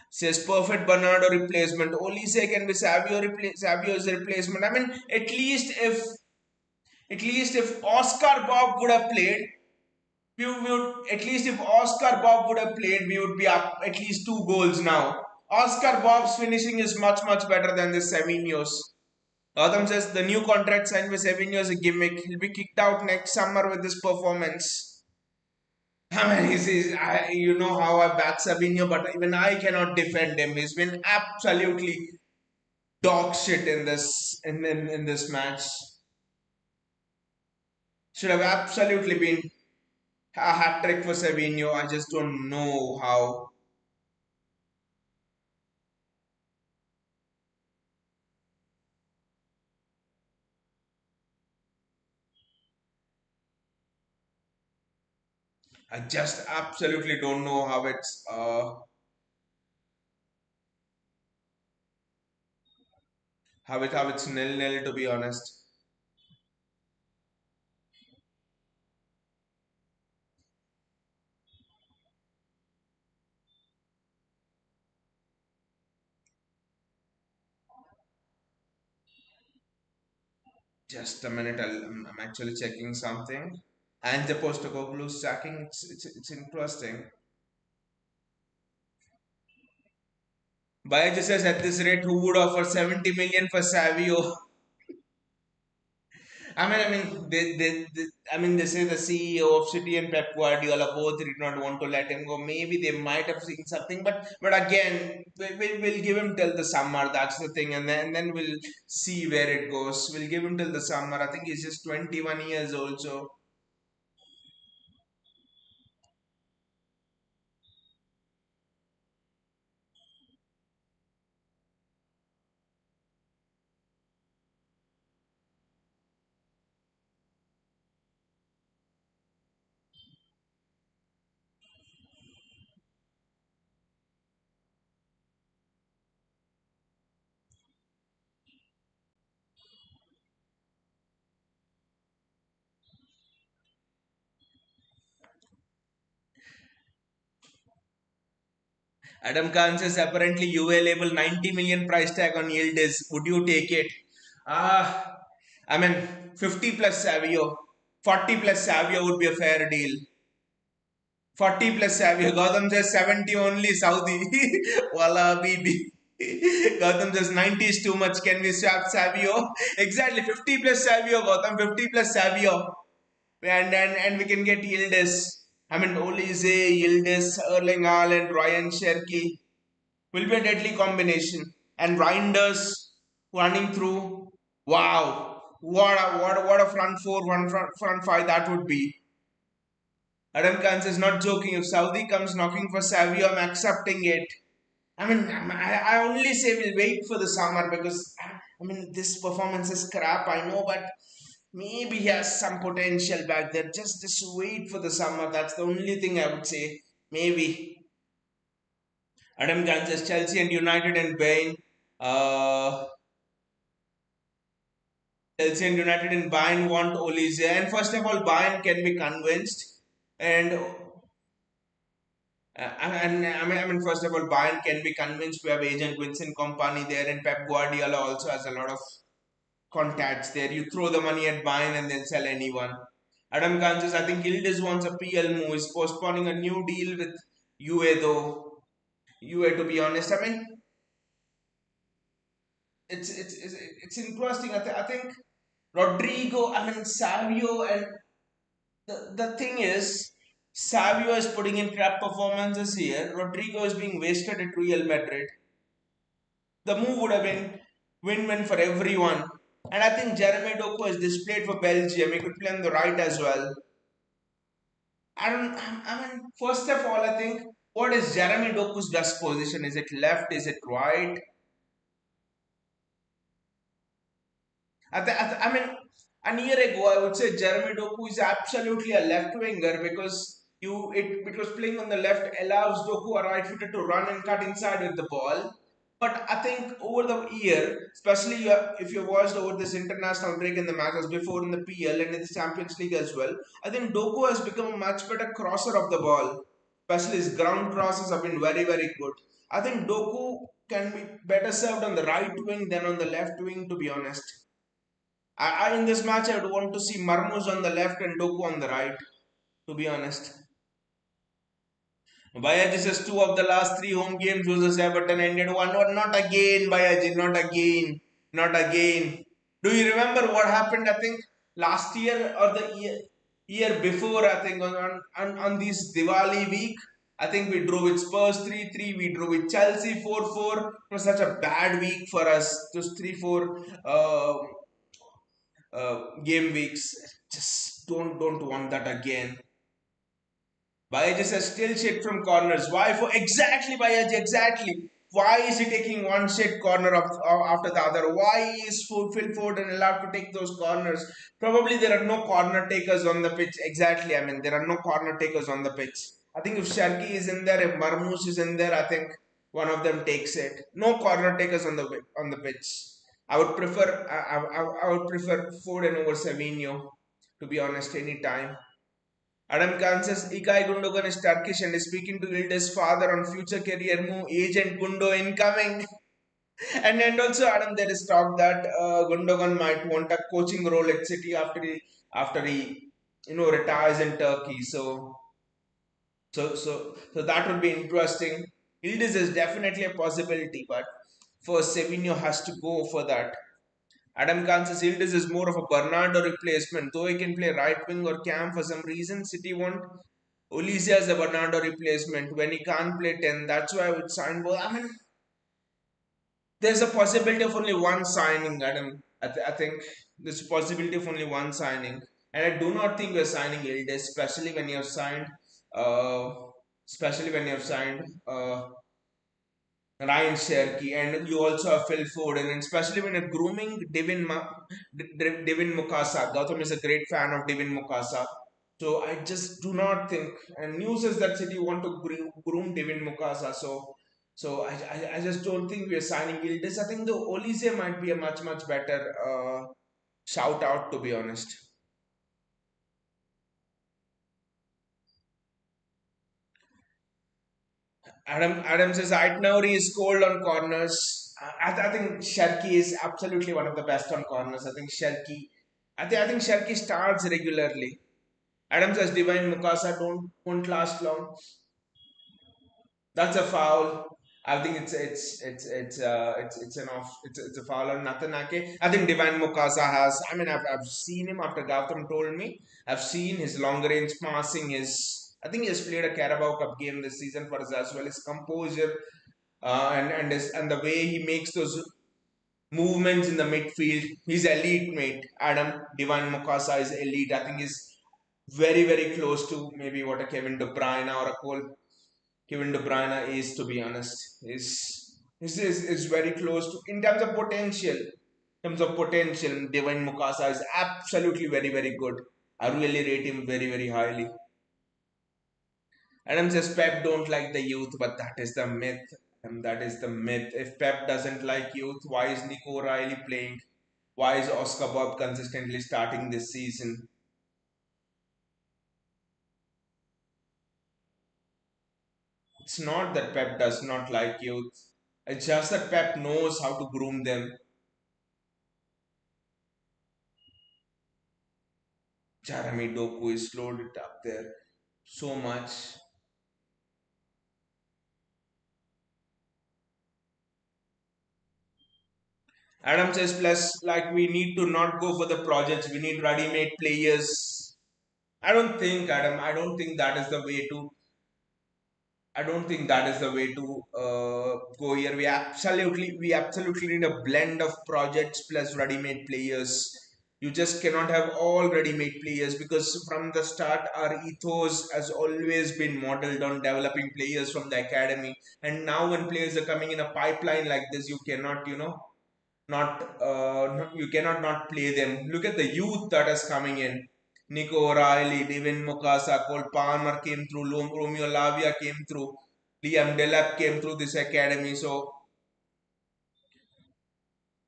says, perfect Bernardo replacement. Olise can be Savio's replacement. I mean, at least if Oscar Bob would have played, we would be up at least 2 goals now. Oscar Bob's finishing is much, much better than this Savinho's. Gautam says the new contract signed with Savinho is a gimmick. He'll be kicked out next summer with this performance. I mean, you know how I back Savinho, but even I cannot defend him. He's been absolutely dog shit in this match. Should have absolutely been a hat trick for Savinho. I just don't know how. I just absolutely don't know how it's nil-nil, to be honest. Just a minute, I'm actually checking something. And the Postecoglou sacking, it's interesting. Bayer says at this rate, who would offer 70 million for Savio? They say the CEO of City and Pep Guardiola both did not want to let him go. Maybe they might have seen something, but again, we'll give him till the summer. That's the thing, and then we'll see where it goes. We'll give him till the summer. I think he's just 21 years old, so Adam Khan says apparently UA label 90 million price tag on Yildiz. Would you take it? Ah, 50 plus Savio, 40 plus Savio would be a fair deal. 40 plus Savio. Gautam says 70 only Saudi. Wala Bibi. Gautam says 90 is too much. Can we swap Savio? Exactly. 50 plus Savio, Gautam. 50 plus Savio. And we can get Yildiz. Olise, Yildiz, Erling Haaland, Ryan Sherky will be a deadly combination. And Reinders running through. Wow. What a front four, one front five that would be. Adam Khan is not joking. If Saudi comes knocking for Savio, I'm accepting it. I only say we'll wait for the summer because this performance is crap. I know, but maybe he has some potential back there. Just wait for the summer. That's the only thing I would say. Maybe Adam Khan says Chelsea and United and Bayern. Uh, Chelsea and United and Bayern want Olise. And first of all, Bayern can be convinced. And first of all, Bayern can be convinced. We have agent Vincent Kompany there, and Pep Guardiola also has a lot of contacts there. You throw the money at Bayern and then sell anyone. Adam Khan says, I think Yildiz wants a PL move. He's postponing a new deal with UA though. UA, to be honest, it's interesting. I think Rodrigo, Savio, and the thing is, Savio is putting in crap performances here. Rodrigo is being wasted at Real Madrid. The move would have been win-win for everyone. And I think Jeremy Doku has displayed for Belgium. He could play on the right as well. First of all, I think what is Jeremy Doku's best position? Is it left? Is it right? A year ago, I would say Jeremy Doku is absolutely a left winger because playing on the left allows Doku a right footer to run and cut inside with the ball. But I think over the year, especially if you watched over this international break in the matches before in the PL and in the Champions League as well, I think Doku has become a much better crosser of the ball. Especially his ground crosses have been very, very good. I think Doku can be better served on the right wing than on the left wing, to be honest. In this match, I would want to see Marmuz on the left and Doku on the right, to be honest. Bayaji says two of the last three home games versus Everton ended 1-1. Not again, Bayaji, not again, not again. Do you remember what happened? I think last year or the year before, I think on this Diwali week, I think we drew with Spurs 3-3, we drew with Chelsea 4-4. It was such a bad week for us, those 3-4 game weeks. Just don't want that again. Bayaji says still shit from corners. Why for exactly Bayaji? Exactly. Why is he taking one shit corner after the other? Why is Phil Foden allowed to take those corners? Probably there are no corner takers on the pitch. Exactly. There are no corner takers on the pitch. I think if Sharky is in there, if Marmoush is in there, I think one of them takes it. No corner takers on the pitch. I would prefer Foden over Savinho, to be honest, any time. Adam Khan says Ikay Gundogan is Turkish and is speaking to Ilde's father on future career move. Agent Gundo incoming. And also, Adam, there is talk that Gundogan might want a coaching role at City after he retires in Turkey. So that would be interesting. Yildiz is definitely a possibility, but first Sevinho has to go for that. Adam Khan says Yildiz is more of a Bernardo replacement, though he can play right wing or cam for some reason. City want Olise as a Bernardo replacement when he can't play 10. That's why I would sign both. I mean, there's a possibility of only one signing, Adam. I think there's a possibility of only one signing. And I do not think we're signing Yildiz, uh, especially when you have signed Ryan Sherky, and you also have Phil Foden, and especially when you're grooming Devin Mukasa. Gautam is a great fan of Devin Mukasa. So I just do not think, and news is that City want to groom Devin Mukasa. So I just don't think we are signing Yildiz. I think the Olise might be a much better shout out, to be honest. Adam says Aitnouri is cold on corners. I think Sharky is absolutely one of the best on corners. I think Sharky starts regularly. Adam says Divine Mukasa won't last long. That's a foul. I think it's an off. It's a foul on Natanake. I think Divine Mukasa has. I mean, I've seen him after Gautam told me. I've seen his long range passing. I think he has played a Carabao Cup game this season for us as well. His composure and the way he makes those movements in the midfield. He's elite, mate. Adam Divine Mukasa is elite. I think he's very close to maybe what a Kevin De Bruyne or a Cole Kevin De Bruyne is, to be honest. Is very close to in terms of potential. In terms of potential, Divine Mukasa is absolutely very good. I really rate him very highly. Adam says Pep don't like the youth, but that is the myth. And that is the myth. If Pep doesn't like youth, why is Nico O'Reilly playing? Why is Oscar Bob consistently starting this season? It's not that Pep does not like youth. It's just that Pep knows how to groom them. Jeremy Doku is slowed it up there so much. Adam says, plus, like, we need to not go for the projects, we need ready made players. I don't think, Adam, I don't think that is the way to go here. We absolutely need a blend of projects plus ready-made players. You just cannot have all ready-made players because from the start, our ethos has always been modeled on developing players from the academy. And now, when players are coming in a pipeline like this, you cannot, you cannot not play them. Look at the youth that is coming in. Nico O'Reilly, Devin Mukasa, Cole Palmer came through, Romeo Lavia came through, Liam Delap came through this academy. So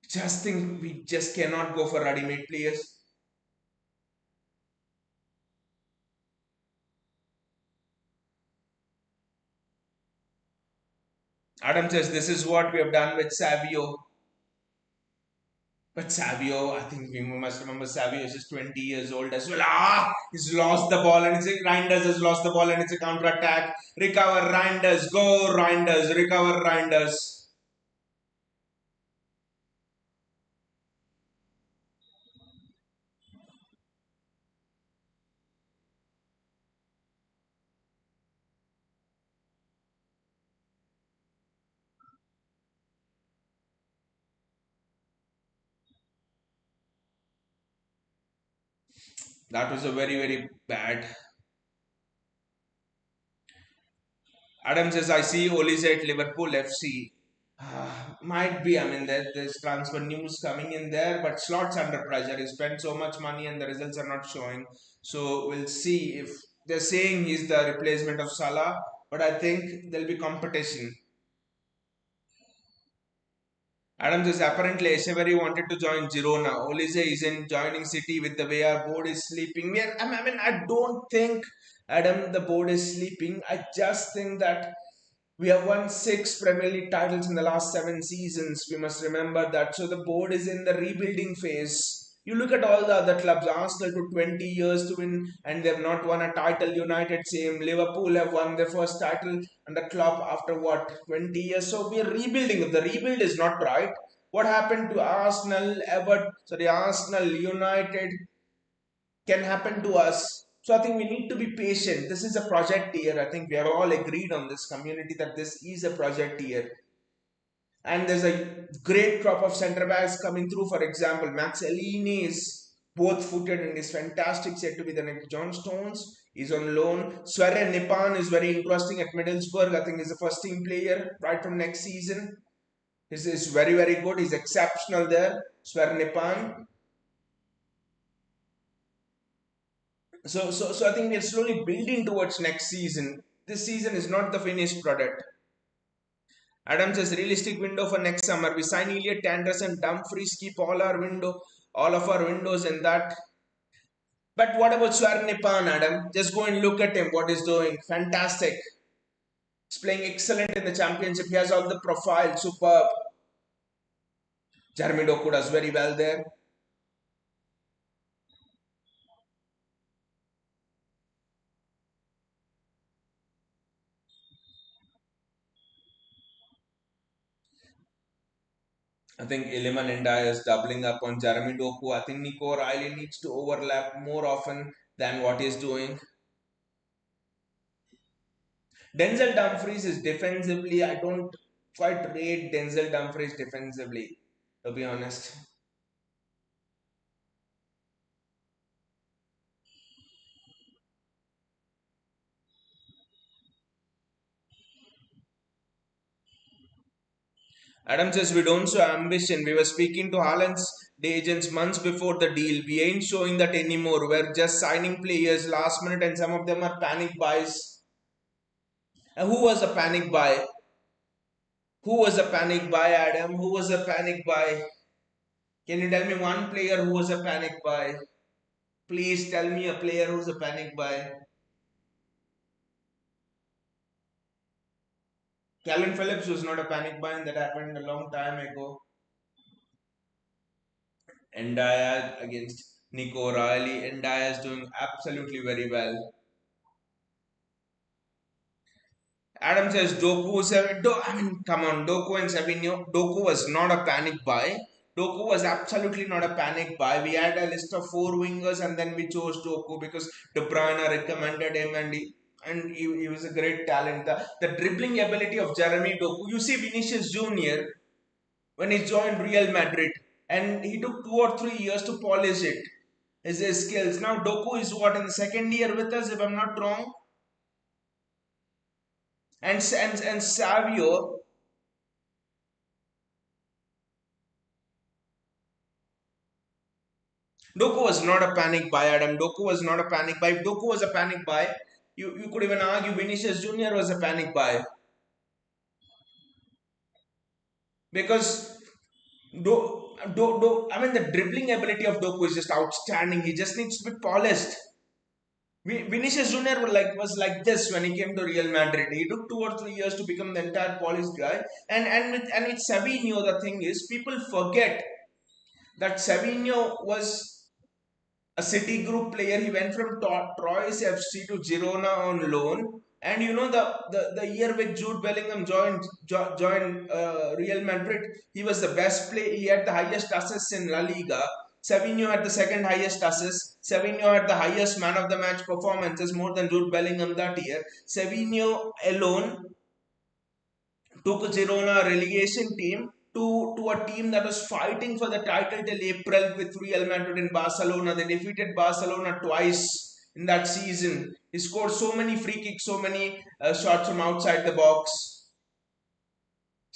just think we just cannot go for ready-made players. Adam says this is what we have done with Savio. But Savio, I think we must remember Savio is just 20 years old as well. He's lost the ball and Reinders has lost the ball and it's a counter attack. Recover Reinders, go Reinders, recover Reinders. That was a very bad. Adam says, I see Olise at Liverpool FC. Might be. I mean, there's transfer news coming in there, but Slot's under pressure. He spent so much money and the results are not showing. So we'll see if they're saying he's the replacement of Salah, but I think there'll be competition. Adam says, apparently Echeverry wanted to join Girona. Olise isn't joining City with the way our board is sleeping. I mean, I don't think, Adam, the board is sleeping. I just think that We have won six Premier League titles in the last 7 seasons. We must remember that. So the board is in the rebuilding phase. You look at all the other clubs. Arsenal took 20 years to win and they've not won a title. United same. Liverpool have won their first title under Klopp after what, 20 years. So we are rebuilding. If the rebuild is not right, what happened to Arsenal, Arsenal, United, can happen to us. So I think we need to be patient. This is a project year. I think we are all agreed on this community that this is a project year. And there's a great crop of centre backs coming through. For example, Max Alini is both footed and is fantastic, said to be the next John Stones. He's on loan. Sverre Nipan is very interesting at Middlesbrough. I think he's a first team player right from next season. He's very, very good. He's exceptional there. Sverre Nipan. So I think we're slowly building towards next season. This season is not the finished product. Adam says realistic window for next summer. We sign Elliot, Anderson, Dumfries, keep all of our windows in that. But what about Swarnipan, Adam? Just go and look at him, what he's doing. Fantastic. He's playing excellent in the championship. He has all the profile, superb. Jeremy Doku does very well there. I think Iliman India is doubling up on Jeremy Doku. I think Nico Riley needs to overlap more often than what he's doing. Denzel Dumfries is defensively, I don't quite rate Denzel Dumfries defensively, to be honest. Adam says we don't show ambition. We were speaking to Haaland's agents months before the deal. We ain't showing that anymore. We're just signing players last minute and some of them are panic buys. And who was a panic buy? Who was a panic buy, Adam? Who was a panic buy? Can you tell me one player who was a panic buy? Please tell me a player who's a panic buy. Calvin Phillips was not a panic buy, and that happened a long time ago. Ndaya against Nico Riley. Ndaya is doing absolutely very well. Adam says Doku seven. I mean, come on, Doku and Savinho. Doku was not a panic buy. Doku was absolutely not a panic buy. We had a list of four wingers and then we chose Doku because De Bruyne recommended him and he was a great talent. The dribbling ability of Jeremy Doku. You see Vinicius Junior when he joined Real Madrid and he took 2 or 3 years to polish it. His skills. Now Doku is what in the second year with us, if I'm not wrong. And Savio, Doku was not a panic buy, Adam. Doku was not a panic buy. If Doku was a panic buy, you could even argue Vinicius Junior was a panic buy because I mean the dribbling ability of Doku is just outstanding. He just needs to be polished. Vinicius Junior was like this when he came to Real Madrid. He took 2 or 3 years to become the entire polished guy. And with Savinho, the thing is, people forget that Savinho was a City Group player. He went from Troyes FC to Girona on loan. And you know the year with Jude Bellingham joined Real Madrid, he was the best player. He had the highest assists in La Liga. Savinho had the second highest assists. Savinho had the highest man of the match performances, more than Jude Bellingham that year. Savinho alone took Girona relegation team to a team that was fighting for the title till April with Real Madrid in Barcelona. They defeated Barcelona twice in that season. He scored so many free kicks, so many shots from outside the box.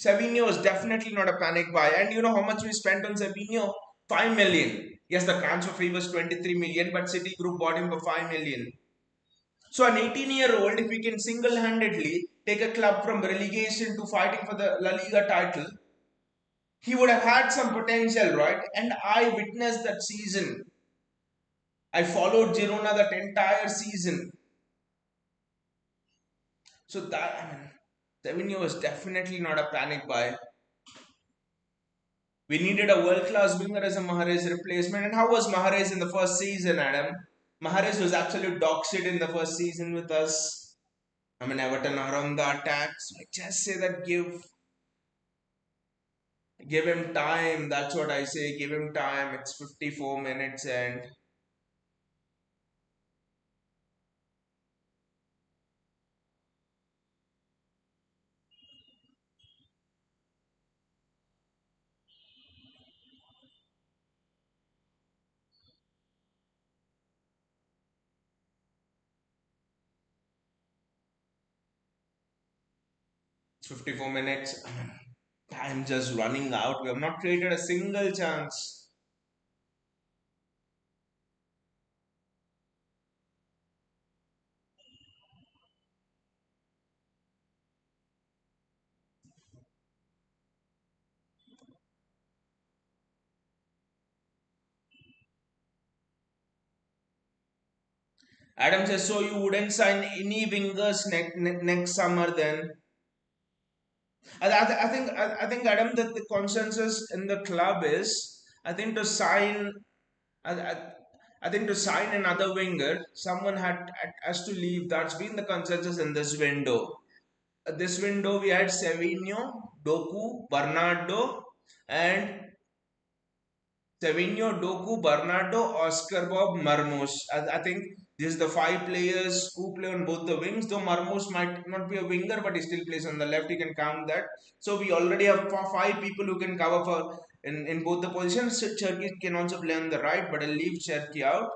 Savinho was definitely not a panic buy. And you know how much we spent on Savinho? 5 million. Yes, the transfer fee was 23 million, but City Group bought him for 5 million. So an 18-year-old, if he can single-handedly take a club from relegation to fighting for the La Liga title, he would have had some potential, right? And I witnessed that season. I followed Girona that entire season. So that I mean, Savinho was definitely not a panic buy. We needed a world-class winger as a Mahrez replacement. And how was Mahrez in the first season, Adam? Mahrez was absolute dog shit in the first season with us. I mean, Everton are on the attack. So I just say that give him time. That's what I say. Give him time. It's 54 minutes and it's 54 minutes. I mean, time just running out. We have not created a single chance. Adam says, so you wouldn't sign any wingers next summer then? I think Adam that the consensus in the club is I think to sign I, I, I think to sign another winger someone has to leave. That's been the consensus in this window. This window we had Savinho, Doku, Bernardo, and Savinho, Doku, Bernardo, Oscar Bob, Marmos. I think these are the five players who play on both the wings. Though Marmos might not be a winger, but he still plays on the left. You can count that. So we already have five people who can cover for in both the positions. So Cherky can also play on the right, but I'll leave Cherky out.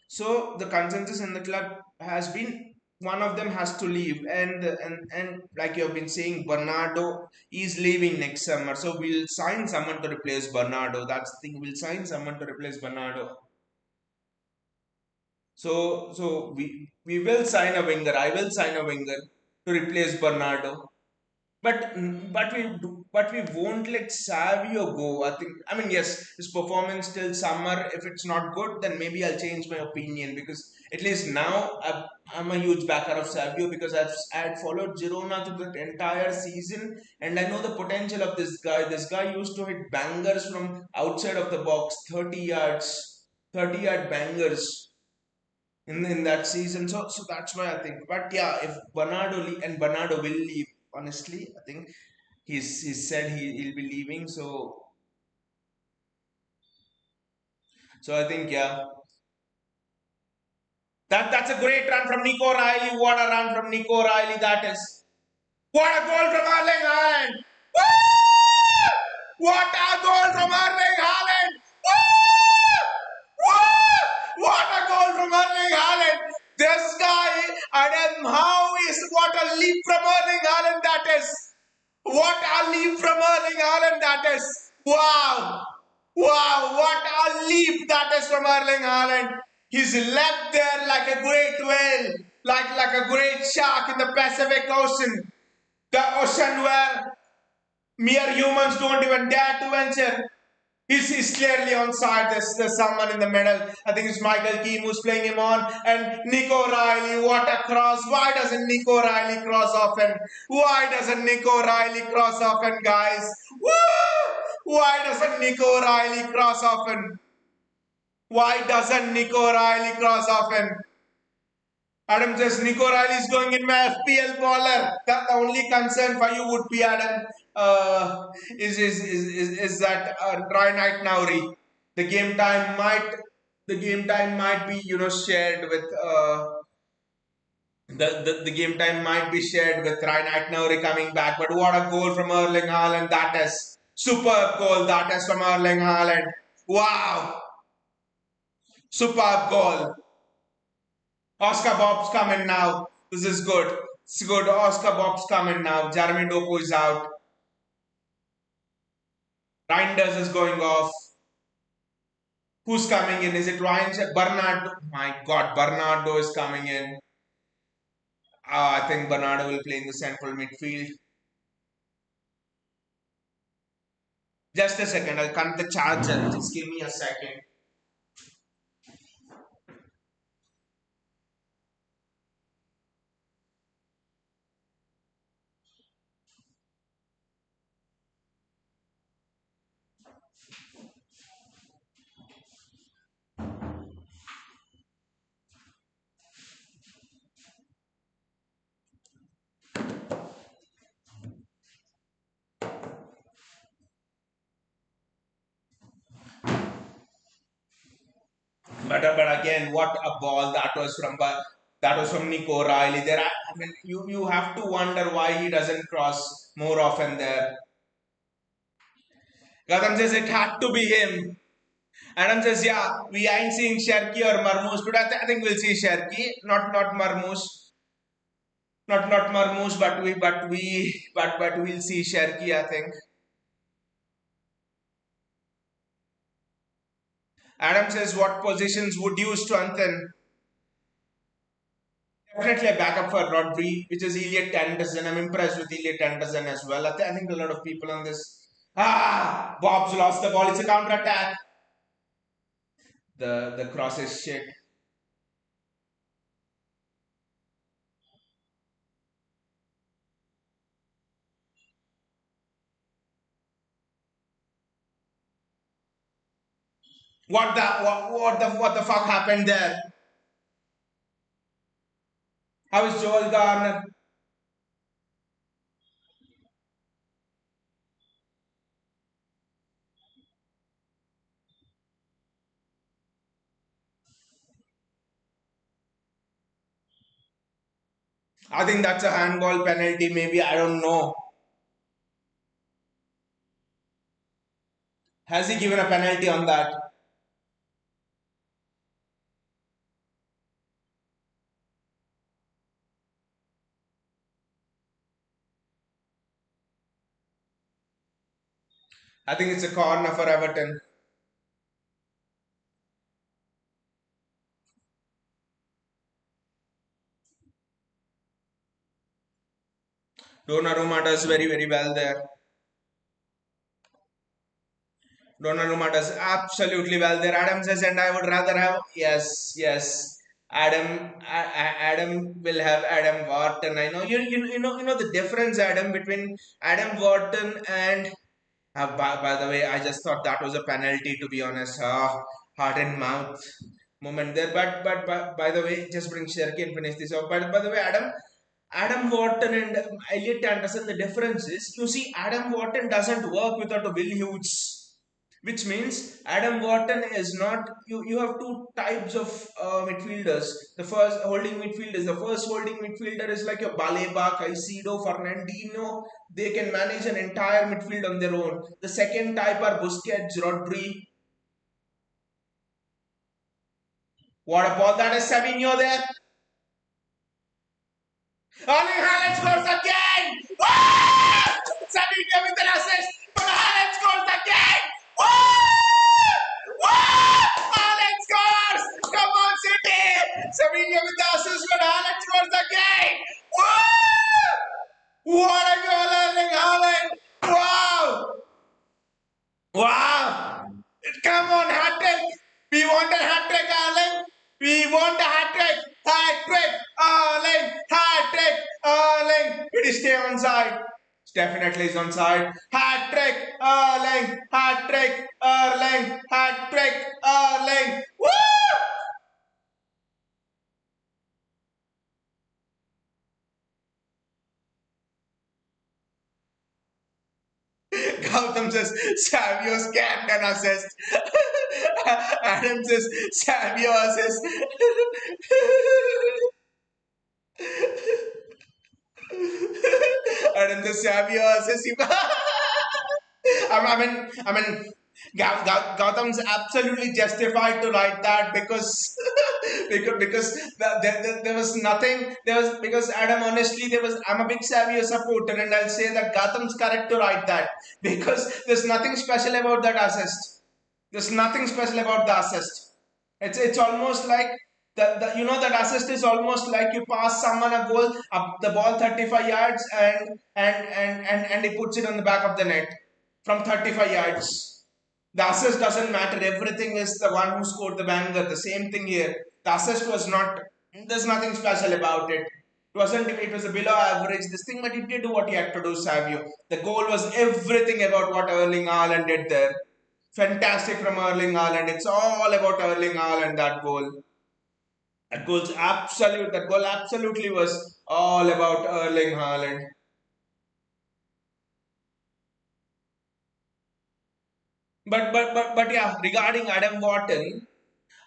So the consensus in the club has been one of them has to leave, and like you have been saying, Bernardo is leaving next summer. So we'll sign someone to replace Bernardo. That's the thing. We'll sign someone to replace Bernardo. So we will sign a winger. I will sign a winger to replace Bernardo. But we won't let Savio go. I mean yes, his performance till summer. If it's not good, then maybe I'll change my opinion because at least now I'm a huge backer of Savio because I had followed Girona through the entire season and I know the potential of this guy. This guy used to hit bangers from outside of the box, 30 yards, 30-yard bangers in that season. So that's why I think. But yeah, if Bernardo will leave, honestly, I think he's said he'll be leaving. So I think yeah, that's a great run from Nico Riley. What a run from Nico Riley that is. What a goal from Erling Haaland. Woo! What a goal from Erling Haaland. Woo! Woo! What a goal from Erling Haaland. This guy, Adam, how is what a leap from Erling Haaland that is. What a leap from Erling Haaland that is. Wow. Wow, what a leap that is from Erling Haaland. He's leapt there like a great whale, like a great shark in the Pacific Ocean. The ocean where mere humans don't even dare to venture. He's clearly on side. There's someone in the middle. I think it's Michael Keane who's playing him on. And Nico Riley, what a cross. Why doesn't Nico Riley cross often? Why doesn't Nico Riley cross often, guys? Woo! Why doesn't Nico Riley cross often? Why doesn't Nico Riley cross often? Adam says Nico Riley is going in my FPL baller. That the only concern for you would be Adam is that Ryan Knight Nowry. The game time might the game time might be shared with the game time might be shared with Ryan Nowry coming back. But what a goal from Erling Haaland that is. Superb goal that is from Erling Haaland. Wow. Superb goal. Oscar Bob's coming now. This is good. It's good. Oscar Bob's coming now. Jeremy Doku is out. Reinders is going off. Who's coming in? Is it Ryan? Bernardo. My God, Bernardo is coming in. I think Bernardo will play in the central midfield. Just a second. I'll cut the charger. Just give me a second. But again, what a ball that was from! That was from Nico Riley. I mean, you have to wonder why he doesn't cross more often there. Gautam says it had to be him. Adam says, yeah, we ain't seeing Sharky or Marmoush, but I think we'll see Sharky, not Marmoush, not Marmoush, but we'll see Sharky. I think. Adam says, what positions would you strengthen? Definitely a backup for Rodri, which is Elliot Anderson. I'm impressed with Elliot Anderson as well. I think a lot of people on this. Bob's lost the ball. It's a counter attack. The cross is shit. What the fuck happened there? How is Joel Garner? I think that's a handball penalty. Maybe I don't know. Has he given a penalty on that? I think it's a corner for Everton. Donnarumma does very well there. Donnarumma does absolutely well there. Adam says, and I would rather have yes. Adam will have Adam Wharton. I know you know the difference, Adam, between Adam Wharton and by the way, I just thought that was a penalty, to be honest. Heart and mouth moment there. But by the way, just bring Sherky and finish this off. But by the way, Adam Wharton and Elliot Anderson, the difference is, you see, Adam Wharton doesn't work without a Will Hughes, which means Adam Wharton is not. You have two types of midfielders. The first holding midfielders. The first holding midfielder is like your Baleba, Caicedo, Fernandinho. They can manage an entire midfield on their own. The second type are Busquets, Rodri. What a ball that is, Savinho there. Erling Haaland scores again! Ah! Savinho with an assist, but Haaland scores again! Haaland scores! Come on, City! Savinho with the assist, but Haaland scores again! What a goal, Erling Haaland! Wow! Wow! Come on, hat trick! We want a hat trick, Erling! We want a hat trick! Hat trick! Erling! Hat trick! Erling! It is stay on side. Definitely is on side. Hat trick! Erling! Hat trick! Erling! Hat trick! Erling! Woo! Gautam says Savio scammed an assist. Adam says Savio assist. Adam says Savio assist. I mean, Gautam's absolutely justified to write that because because there was nothing. There was because Adam, honestly, there was. I'm a big Savio supporter, and I'll say that Gautam's correct to write that because there's nothing special about that assist. There's nothing special about the assist. It's almost like the that assist is almost like you pass someone a goal up the ball 35 yards and he puts it on the back of the net from 35 yards. The assist doesn't matter. Everything is the one who scored the banger. The same thing here. The assist was not. There's nothing special about it. It wasn't. It was a below average this thing, but he did what he had to do. Savio. The goal was everything about what Erling Haaland did there. Fantastic from Erling Haaland. It's all about Erling Haaland. That goal. That goal absolutely was all about Erling Haaland. But yeah, regarding Adam Wharton,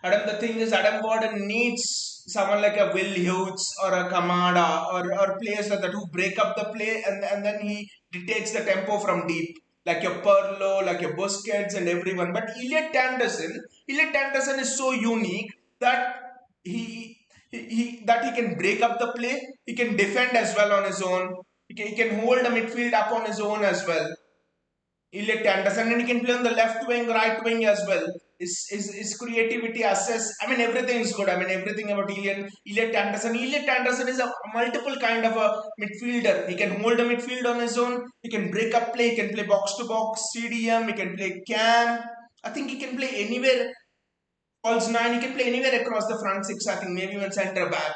Adam, the thing is, Adam Gordon needs someone like a Will Hughes or a Kamada or players like that who break up the play and then he dictates the tempo from deep. Like your Perlo, like your Busquets and everyone. But Elliot Anderson is so unique that he, that he can break up the play. He can defend as well on his own. He can hold the midfield up on his own as well. Elite Anderson, and he can play on the left wing, right wing as well. His creativity, assess. I mean, everything is good. I mean, everything about Elite Anderson. Elite Anderson is a multiple kind of a midfielder. He can hold a midfield on his own. He can break up play. He can play box to box, CDM. He can play cam. I think he can play anywhere. False nine. He can play anywhere across the front six. I think maybe even centre back.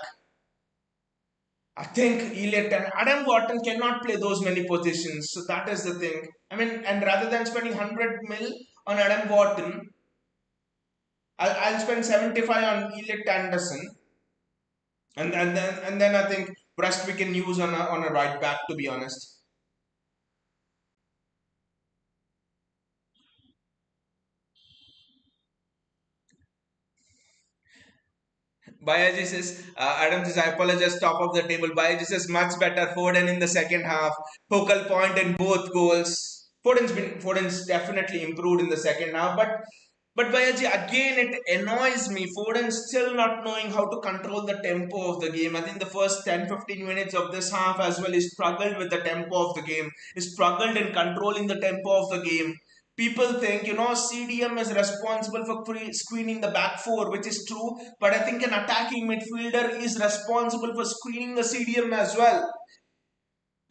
I think Elliot and Adam Wharton cannot play those many positions. So that is the thing. I mean, and rather than spending 100 mil on Adam Wharton, I'll spend 75 on Elliot Anderson. And then I think rest we can use on a right back, to be honest. Bayaji says, Adam says, I apologize, top of the table. Bayaji says, much better. Foden in the second half. Focal point in both goals. Foden's definitely improved in the second half. But Bayaji, again, it annoys me. Foden still not knowing how to control the tempo of the game. I think the first 10-15 minutes of this half as well, he struggled with the tempo of the game. He struggled in controlling the tempo of the game. People think, CDM is responsible for screening the back four, which is true. But I think an attacking midfielder is responsible for screening the CDM as well.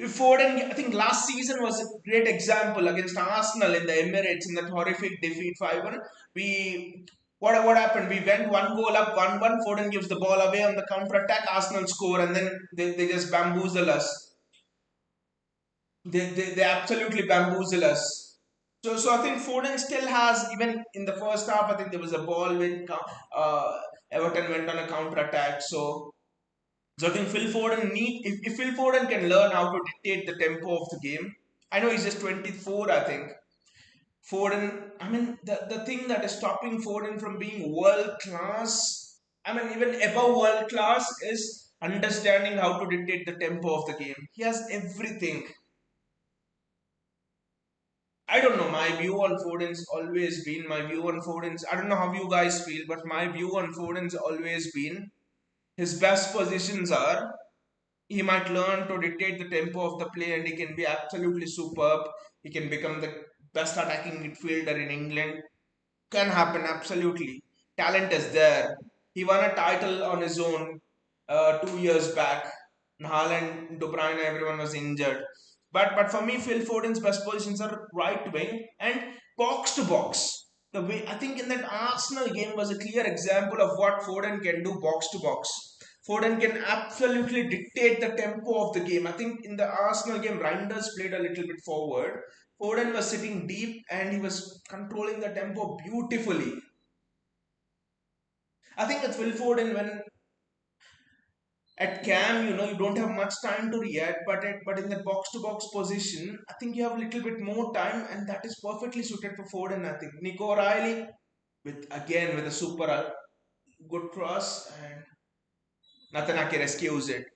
Foden, I think last season was a great example against Arsenal in the Emirates in that horrific defeat 5-1. We what happened? We went one goal up, 1-1. Foden gives the ball away on the counter attack. Arsenal score, and then they just bamboozle us. They absolutely bamboozle us. So I think Foden still has, even in the first half, I think there was a ball when Everton went on a counter attack. So I think if Phil Foden can learn how to dictate the tempo of the game. I know he's just 24, I think. Foden, I mean, the thing that is stopping Foden from being world class, I mean, even above world class, is understanding how to dictate the tempo of the game. He has everything. I don't know. My view on Foden's. I don't know how you guys feel, but my view on Foden's always been his best positions are he might learn to dictate the tempo of the play and he can be absolutely superb. He can become the best attacking midfielder in England. Can happen, absolutely. Talent is there. He won a title on his own 2 years back. Haaland, De Bruyne, everyone was injured. But for me, Phil Foden's best positions are right wing and box to box. The way I think in that Arsenal game was a clear example of what Foden can do box to box. Foden can absolutely dictate the tempo of the game. I think in the Arsenal game, Reinders played a little bit forward. Foden was sitting deep and he was controlling the tempo beautifully. I think with Phil Foden, when at cam, you don't have much time to react, but in the box to box position, I think you have a little bit more time, and that is perfectly suited for Foden. I think Nico Riley with a super good cross, and Natanaki rescues it.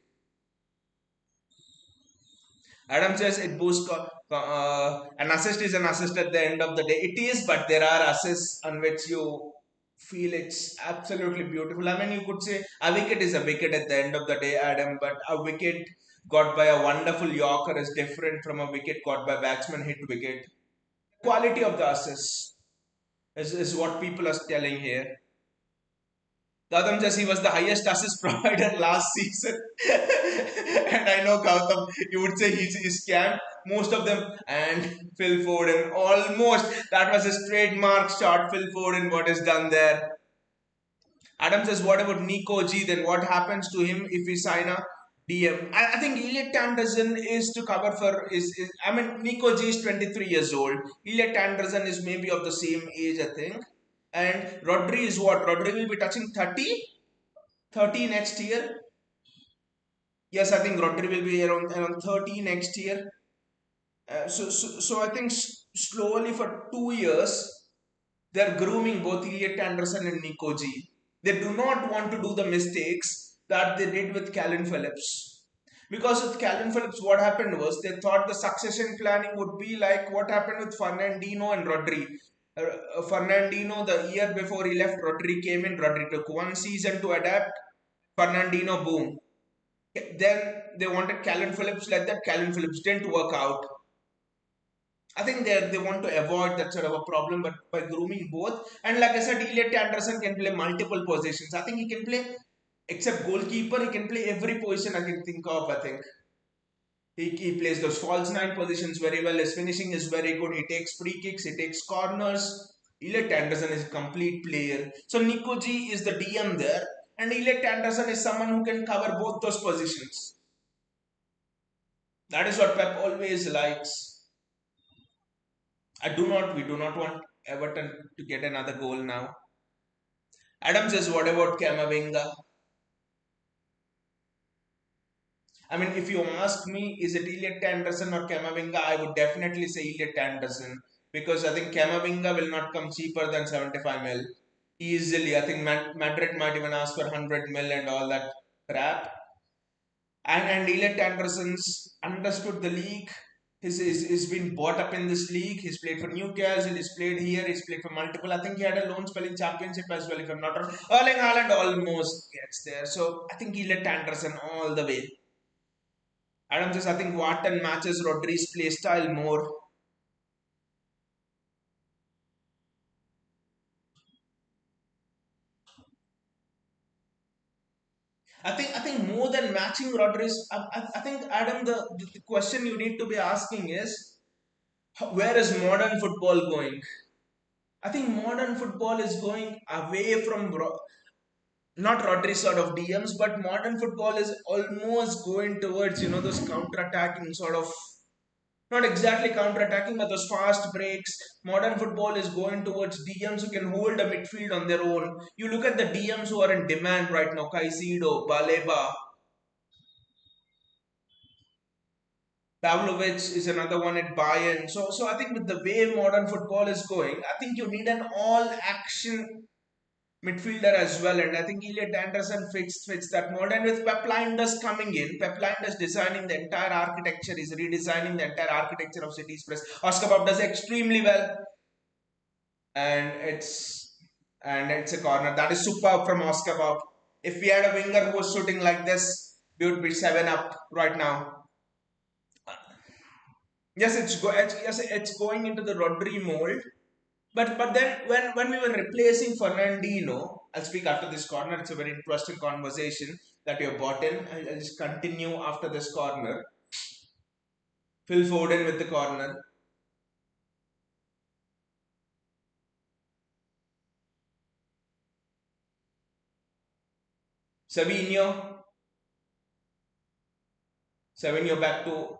Adam says it boosts an assist is an assist at the end of the day. It is, but there are assists on which you feel it's absolutely beautiful. I mean, you could say a wicket is a wicket at the end of the day, Adam, but a wicket got by a wonderful Yorker is different from a wicket got by batsman hit wicket. Quality of the assist is what people are telling here. Gautam says he was the highest assist provider last season. And I know Gautam, you would say he's scammed most of them. And Phil Foden, almost. That was a trademark shot. Phil Foden, what is done there. Adam says, what about Nico G? Then what happens to him if we sign a DM? I think Elliot Anderson is to cover for I mean Nico G is 23 years old. Elliot Anderson is maybe of the same age, I think. And Rodri is what? Rodri will be touching 30? 30 next year. Yes, I think Rodri will be around 30 next year. So I think slowly for 2 years, They're grooming both Elliot Anderson and Nico G. They do not want to do the mistakes that they did with Calvin Phillips. Because with Calvin Phillips, what happened was they thought the succession planning would be like what happened with Fernandinho and Rodri. Fernandinho, the year before he left, Rodri came in. Rodri took one season to adapt. Fernandinho, boom. Then they wanted Calvin Phillips like that. Calvin Phillips didn't work out. I think they want to avoid that sort of a problem, but by grooming both. And like I said, Elliot Anderson can play multiple positions. I think he can play, except goalkeeper, he can play every position I can think of. I think he plays those false nine positions very well. His finishing is very good. He takes free kicks, he takes corners. Elliot Anderson is a complete player. So Nico G is the DM there, and Elliot Anderson is someone who can cover both those positions. That is what Pep always likes. We do not want Everton to get another goal now. Adam says, what about Camavinga? I mean, if you ask me, is it Elliot Anderson or Camavinga? I would definitely say Elliot Anderson because I think Camavinga will not come cheaper than 75 mil easily. I think Madrid might even ask for 100 mil and all that crap. And Elliot Anderson's understood the league. He's been bought up in this league. He's played for Newcastle. He's played here. He's played for multiple. I think he had a loan spell in Championship as well, if I'm not wrong. Erling Haaland almost gets there. So I think Elliot Anderson all the way. Adam says, I think Wharton matches Rodri's play style more. I think more than matching Rodri's. I think Adam, the question you need to be asking is where is modern football going? I think modern football is going away from not Rodri sort of DMs, but modern football is almost going towards those counter-attacking sort of, not exactly counter-attacking, but those fast breaks. Modern football is going towards DMs who can hold a midfield on their own. You look at the DMs who are in demand right now: Caicedo, Baleba, Pavlovic is another one at Bayern. So I think with the way modern football is going, I think you need an all-action midfielder as well. And I think Elliot Anderson fits that mold. And with Pep Linders coming in, Pep Linders designing the entire architecture, is redesigning the entire architecture of City's press. Oscar Bob does extremely well, and it's a corner that is superb from Oscar Bob. If we had a winger who was shooting like this, we would be 7 up right now. Yes, it's going into the Rodri mold. But then when we were replacing Fernandinho, I'll speak after this corner. It's a very interesting conversation that you brought in. I'll just continue after this corner. Phil Foden with the corner. Savinho. Savinho back to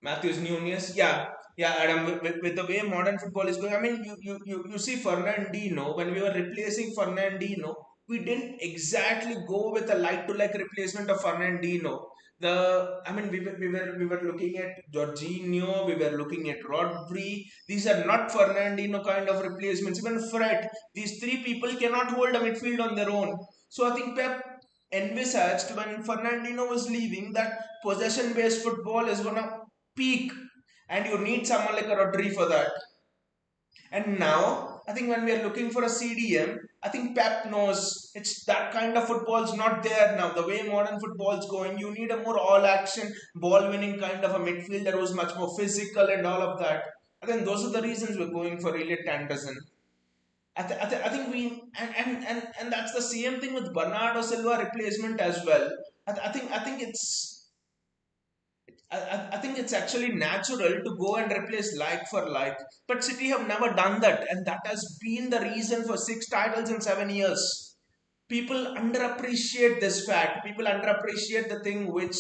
Matthews Nunes. Yeah, Adam, with the way modern football is going, I mean, you see Fernandinho, when we were replacing Fernandinho, we didn't exactly go with a like to like replacement of Fernandinho. I mean, we were looking at Jorginho, we were looking at Rodri. These are not Fernandinho kind of replacements. Even Fred, these three people cannot hold a midfield on their own. So I think Pep envisaged when Fernandinho was leaving that possession based football is gonna peak, and you need someone like a Rodri for that. And now, I think when we are looking for a CDM, I think Pep knows it's that kind of football is not there now. The way modern football is going, you need a more all-action, ball-winning kind of a midfielder who's much more physical and all of that. I think those are the reasons we're going for Elliot Anderson. I think and that's the same thing with Bernardo Silva replacement as well. I think I think it's actually natural to go and replace like for like. But City have never done that, and that has been the reason for 6 titles in 7 years. People underappreciate this fact. People underappreciate the thing which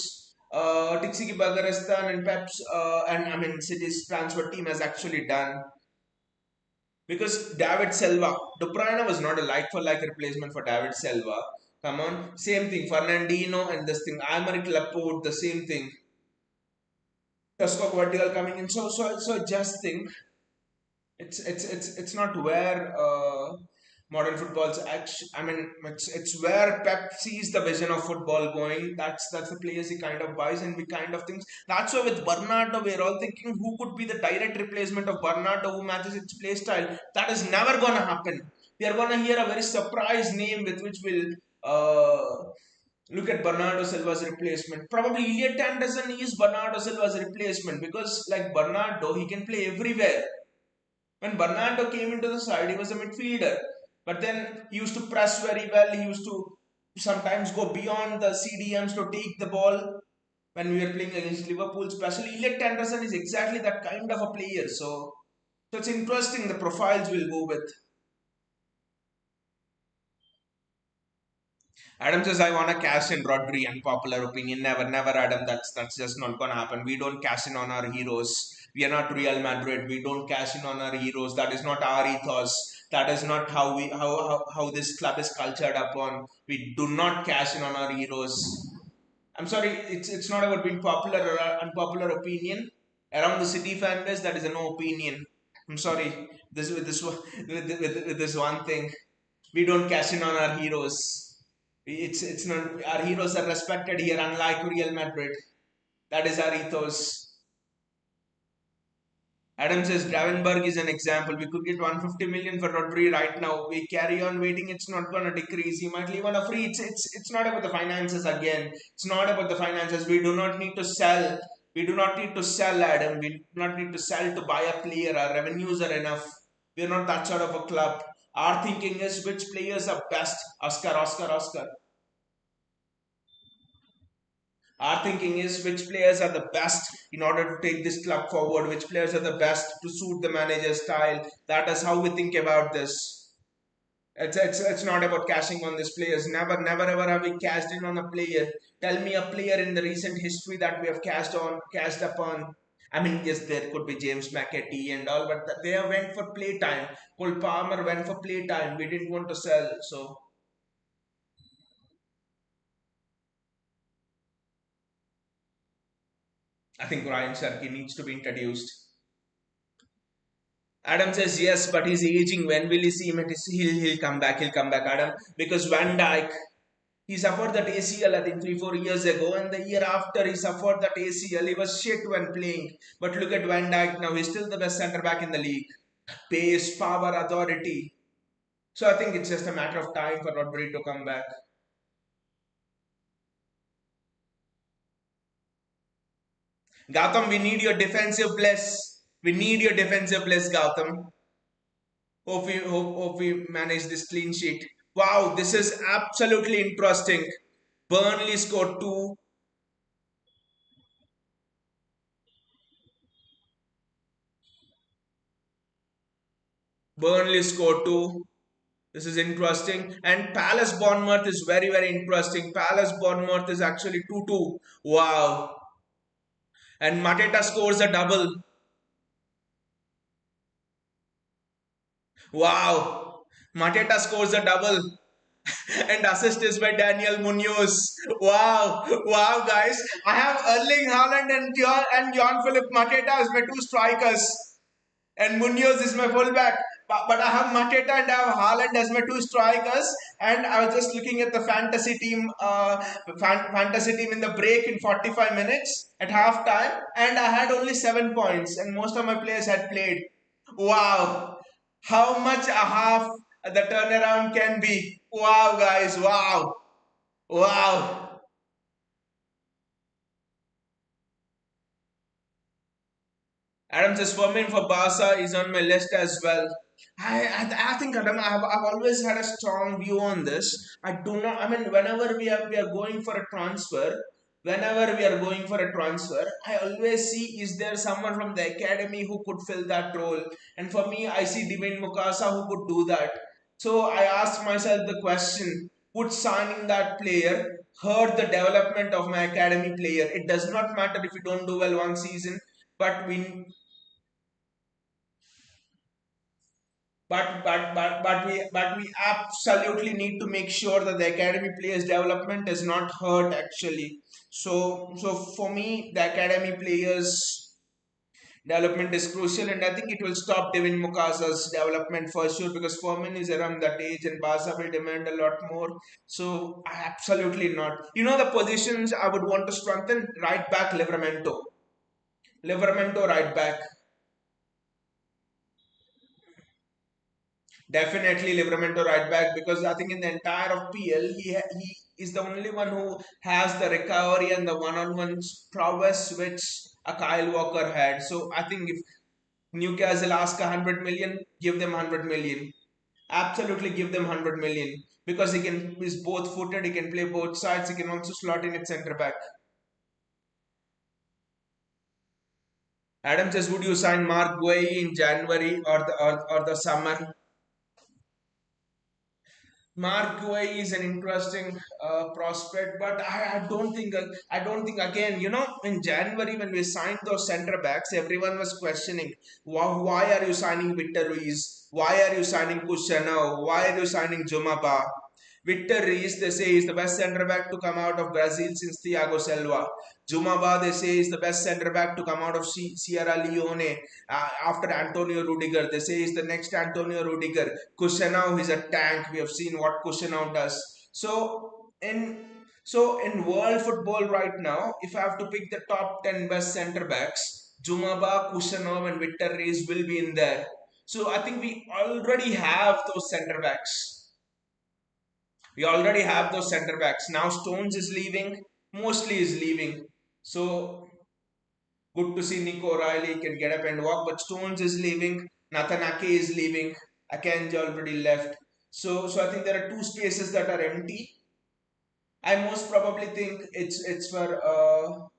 Tixiki Bagaristan and Pep's and I mean City's transfer team has actually done. Because David Silva, De Bruyne was not a like for like replacement for David Silva. Come on, same thing. Fernandinho and this thing. Aymeric Laporte, the same thing. Tosco Guardiola coming in. So just think. It's not where modern football's actually. I mean, it's where Pep sees the vision of football going. That's the players he kind of buys, and we kind of thinks. That's why with Bernardo, we're all thinking who could be the direct replacement of Bernardo who matches its play style. That is never gonna happen. We are gonna hear a very surprise name with which we'll look at Bernardo Silva's replacement. Probably Elliot Anderson is Bernardo Silva's replacement because, like Bernardo, he can play everywhere. When Bernardo came into the side, he was a midfielder. But then he used to press very well. He used to sometimes go beyond the CDMs to take the ball when we were playing against Liverpool. Especially Elliot Anderson is exactly that kind of a player. So it's interesting the profiles we'll go with. Adam says, I want to cash in Rodri. Unpopular opinion. Never, never, Adam. That's just not gonna happen. We don't cash in on our heroes. We are not Real Madrid. We don't cash in on our heroes. That is not our ethos. That is not how this club is cultured upon. We do not cash in on our heroes. I'm sorry, it's not about being popular or unpopular opinion. Around the city fan base, that is a no opinion. I'm sorry. This with this with this one thing. We don't cash in on our heroes. It's not our heroes are respected here, unlike Real Madrid. That is our ethos. Adam says Gravenberg is an example. We could get 150 million for Rodri right now. We carry on waiting. It's not gonna decrease. He might leave on a free. It's not about the finances again. It's not about the finances. We do not need to sell. We do not need to sell, Adam. We do not need to sell to buy a player. Our revenues are enough. We are not that sort of a club. Our thinking is which players are best. Oscar, Oscar, Oscar. Our thinking is which players are the best in order to take this club forward, which players are the best to suit the manager's style. That is how we think about this. It's not about cashing on these players. Never, never ever have we cashed in on a player. Tell me a player in the recent history that we have cashed upon. I mean, yes, there could be James McAtee and all, but they have went for playtime. Cole Palmer went for playtime. We didn't want to sell, so I think Ryan Sharkey needs to be introduced. Adam says yes, but he's aging. When will he see him? He'll come back. He'll come back, Adam. Because Van Dijk, he suffered that ACL I think 3 4 years ago, and the year after he suffered that ACL, he was shit when playing. But look at Van Dijk now; he's still the best centre back in the league. Pace, power, authority. So I think it's just a matter of time for Rodri to come back. Gautam, we need your defensive bless. We need your defensive bless, Gautam. Hope we manage this clean sheet. Wow, this is absolutely interesting. Burnley scored two. Burnley scored two. This is interesting. And Palace Bournemouth is very, very interesting. Palace Bournemouth is actually 2-2. Wow. And Mateta scores a double. Wow. Mateta scores a double. And assist is by Daniel Munoz. Wow. Wow, guys. I have Erling Haaland and John Philip Mateta as my two strikers. And Munoz is my fullback. But I have Mateta and I have Haaland as my two strikers. And I was just looking at the fantasy team in the break in 45 minutes at halftime, and I had only 7 points, and most of my players had played. Wow, how much a half the turnaround can be! Wow, guys, wow, wow. Adam says Firmin for Barca is on my list as well. I think Adam, I've always had a strong view on this. I do not. I mean, whenever we are going for a transfer, whenever we are going for a transfer, I always see is there someone from the academy who could fill that role. And for me, I see Divine Mukasa who could do that. So I asked myself the question: would signing that player hurt the development of my academy player? It does not matter if you don't do well one season, but we absolutely need to make sure that the academy players development is not hurt actually. So for me the academy players Development is crucial, and I think it will stop Devin Mukasa's development for sure because Foreman is around that age and Barca will demand a lot more. So, absolutely not. You know, the positions I would want to strengthen, right back, Livramento. Livramento, right back. Definitely Livramento right back because I think in the entire of PL he is the only one who has the recovery and the one-on-one prowess which a Kyle Walker had. So I think if Newcastle ask 100 million, give them 100 million. Absolutely give them 100 million because he can is both footed, he can play both sides, he can also slot in at centre back. Adam says, would you sign Mark Guay in January or the summer? Mark Guay is an interesting prospect, but I don't think again. You know, in January when we signed those centre backs, everyone was questioning why are you signing Victor Ruiz? Why are you signing Kushana? Why are you signing Jumaba? Victor Reis, they say, is the best centre back to come out of Brazil since Thiago Silva. Jumaba, they say, is the best centre back to come out of Sierra Leone after Antonio Rudiger. They say, is the next Antonio Rudiger. Kusenau is a tank. We have seen what Kusenau does. So in world football right now, if I have to pick the top 10 best centre backs, Jumaba, Kusenau, and Victor Reis will be in there. So I think we already have those centre backs. We already have those centre backs. Now Stones is leaving, mostly is leaving. So good to see Nico O'Reilly can get up and walk, but Stones is leaving, Nathan Ake is leaving, Akanji already left. So I think there are two spaces that are empty. I most probably think it's for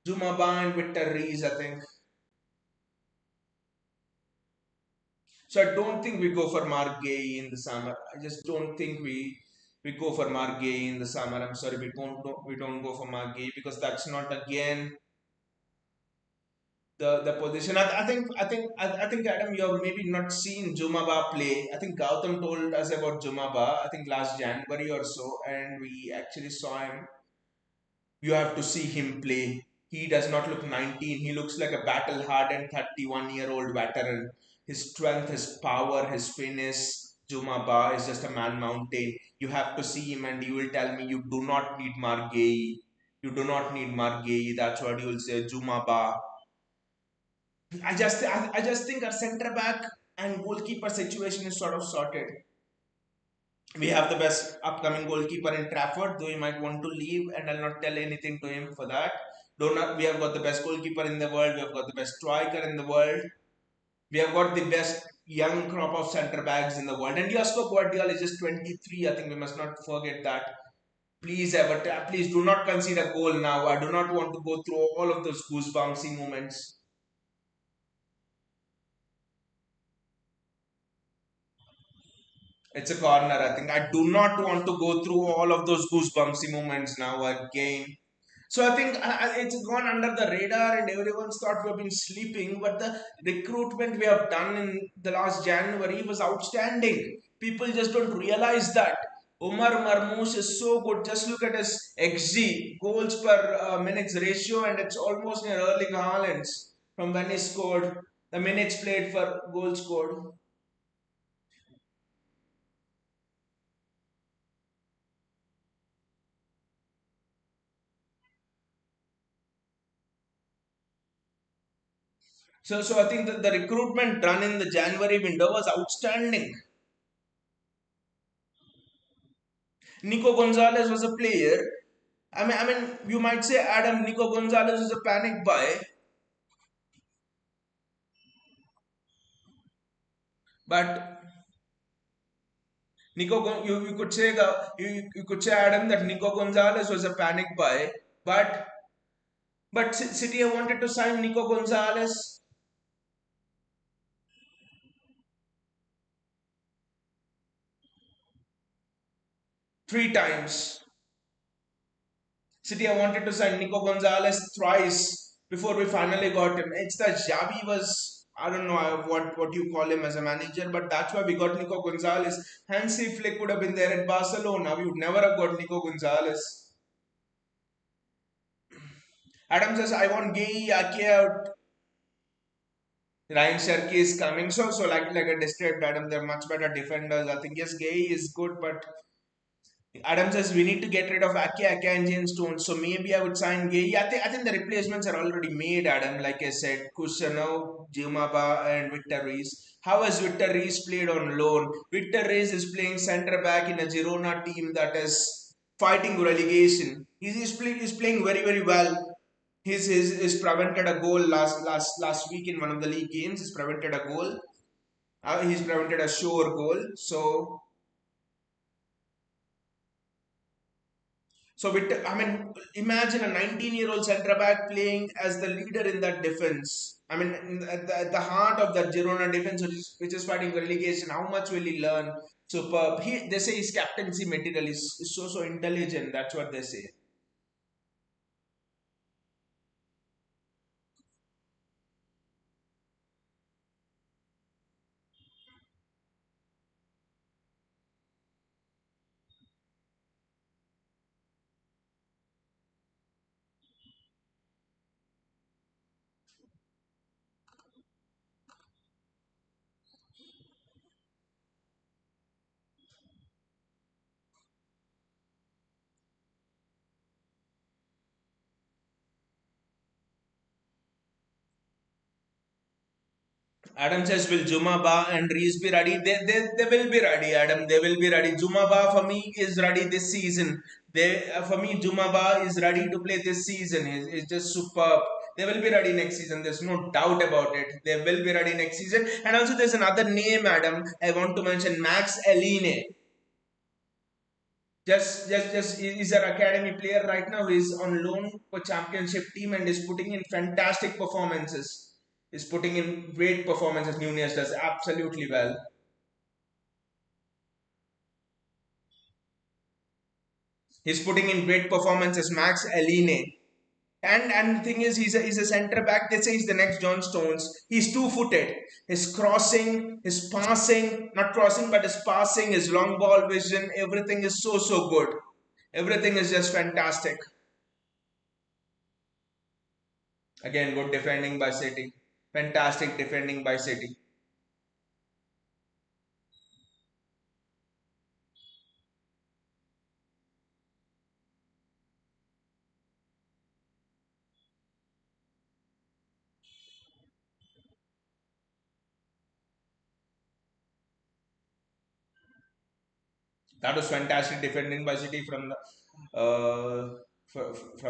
Jumaba and Victor Rees, I think. So I don't think we go for Mark Gay in the summer. I just don't think we go for Mark Gay in the summer. I'm sorry, we don't go for Mark Gay because that's not again the position. I think Adam, you have maybe not seen Jumaba play. I think Gautam told us about Jumaba. I think last January or so, and we actually saw him. You have to see him play. He does not look 19. He looks like a battle-hardened 31-year-old veteran. His strength, his power, his fitness. Jumaba is just a man mountain. You have to see him, and you will tell me you do not need Margay. You do not need Margay. That's what you will say. Jumaba. I just think our centre back and goalkeeper situation is sort of sorted. We have the best upcoming goalkeeper in Trafford, though he might want to leave, and I'll not tell anything to him for that. Do not, we have got the best goalkeeper in the world, we have got the best striker in the world, we have got the best young crop of centre backs in the world. And Josko Guardiola is just 23, I think we must not forget that. Please, Everton, please do not concede a goal now. I do not want to go through all of those goosebumpsy moments. It's a corner, I think. I do not want to go through all of those goosebumpsy moments now again. So I think it's gone under the radar and everyone's thought we've been sleeping. But the recruitment we have done in the last January was outstanding. People just don't realize that. Omar Marmoush is so good. Just look at his XG, goals per minutes ratio, and it's almost near Erling Haaland's from when he scored. The minutes played for goals scored. So I think that the recruitment done in the January window was outstanding. Nico Gonzalez was a player. I mean, you might say Adam Nico Gonzalez is a panic buy, but you could say you could say Adam that Nico Gonzalez was a panic buy, but City wanted to sign Nico Gonzalez 3 times. City wanted to sign Nico Gonzalez thrice before we finally got him. It's that Xavi was, I don't know what you call him as a manager, but that's why we got Nico Gonzalez. Hansi Flick would have been there at Barcelona. We would never have got Nico Gonzalez. Adam says, I want Gay Ake out. Ryan Sherky is coming. So like I described, Adam, they're much better defenders. I think yes, Gay is good, but Adam says we need to get rid of Ake and James Stone. So maybe I would sign Gay. I think the replacements are already made, Adam. Like I said, Kusano, Jumaba, and Victor Rees. How has Victor Rees played on loan? Victor Rees is playing centre back in a Girona team that is fighting relegation. He's playing very very well. He's prevented a goal last week in one of the league games. He's prevented a goal. He's prevented a sure goal. I mean, imagine a 19-year-old centre back playing as the leader in that defense. I mean, at the heart of that Girona defense, which is fighting relegation, how much will he learn? Superb. They say his captaincy material is so intelligent. That's what they say. Adam says, will Jumaba and Reese be ready? They will be ready, Adam. They will be ready. Jumaba for me is ready this season. For me, Jumaba is ready to play this season. Is just superb. They will be ready next season. There's no doubt about it. They will be ready next season. And also, there's another name, Adam. I want to mention Max Eline. Just he's an academy player right now. He's on loan for championship team and is putting in fantastic performances. Is putting in great performances. Nunez does absolutely well. He's putting in great performances. Max Eline. And the thing is, he's a centre back. They say he's the next John Stones. He's two-footed. His crossing, his passing, not crossing, but his passing, his long ball vision, everything is so good. Everything is just fantastic. Again, good defending by City. Fantastic defending by City. That was fantastic defending by City from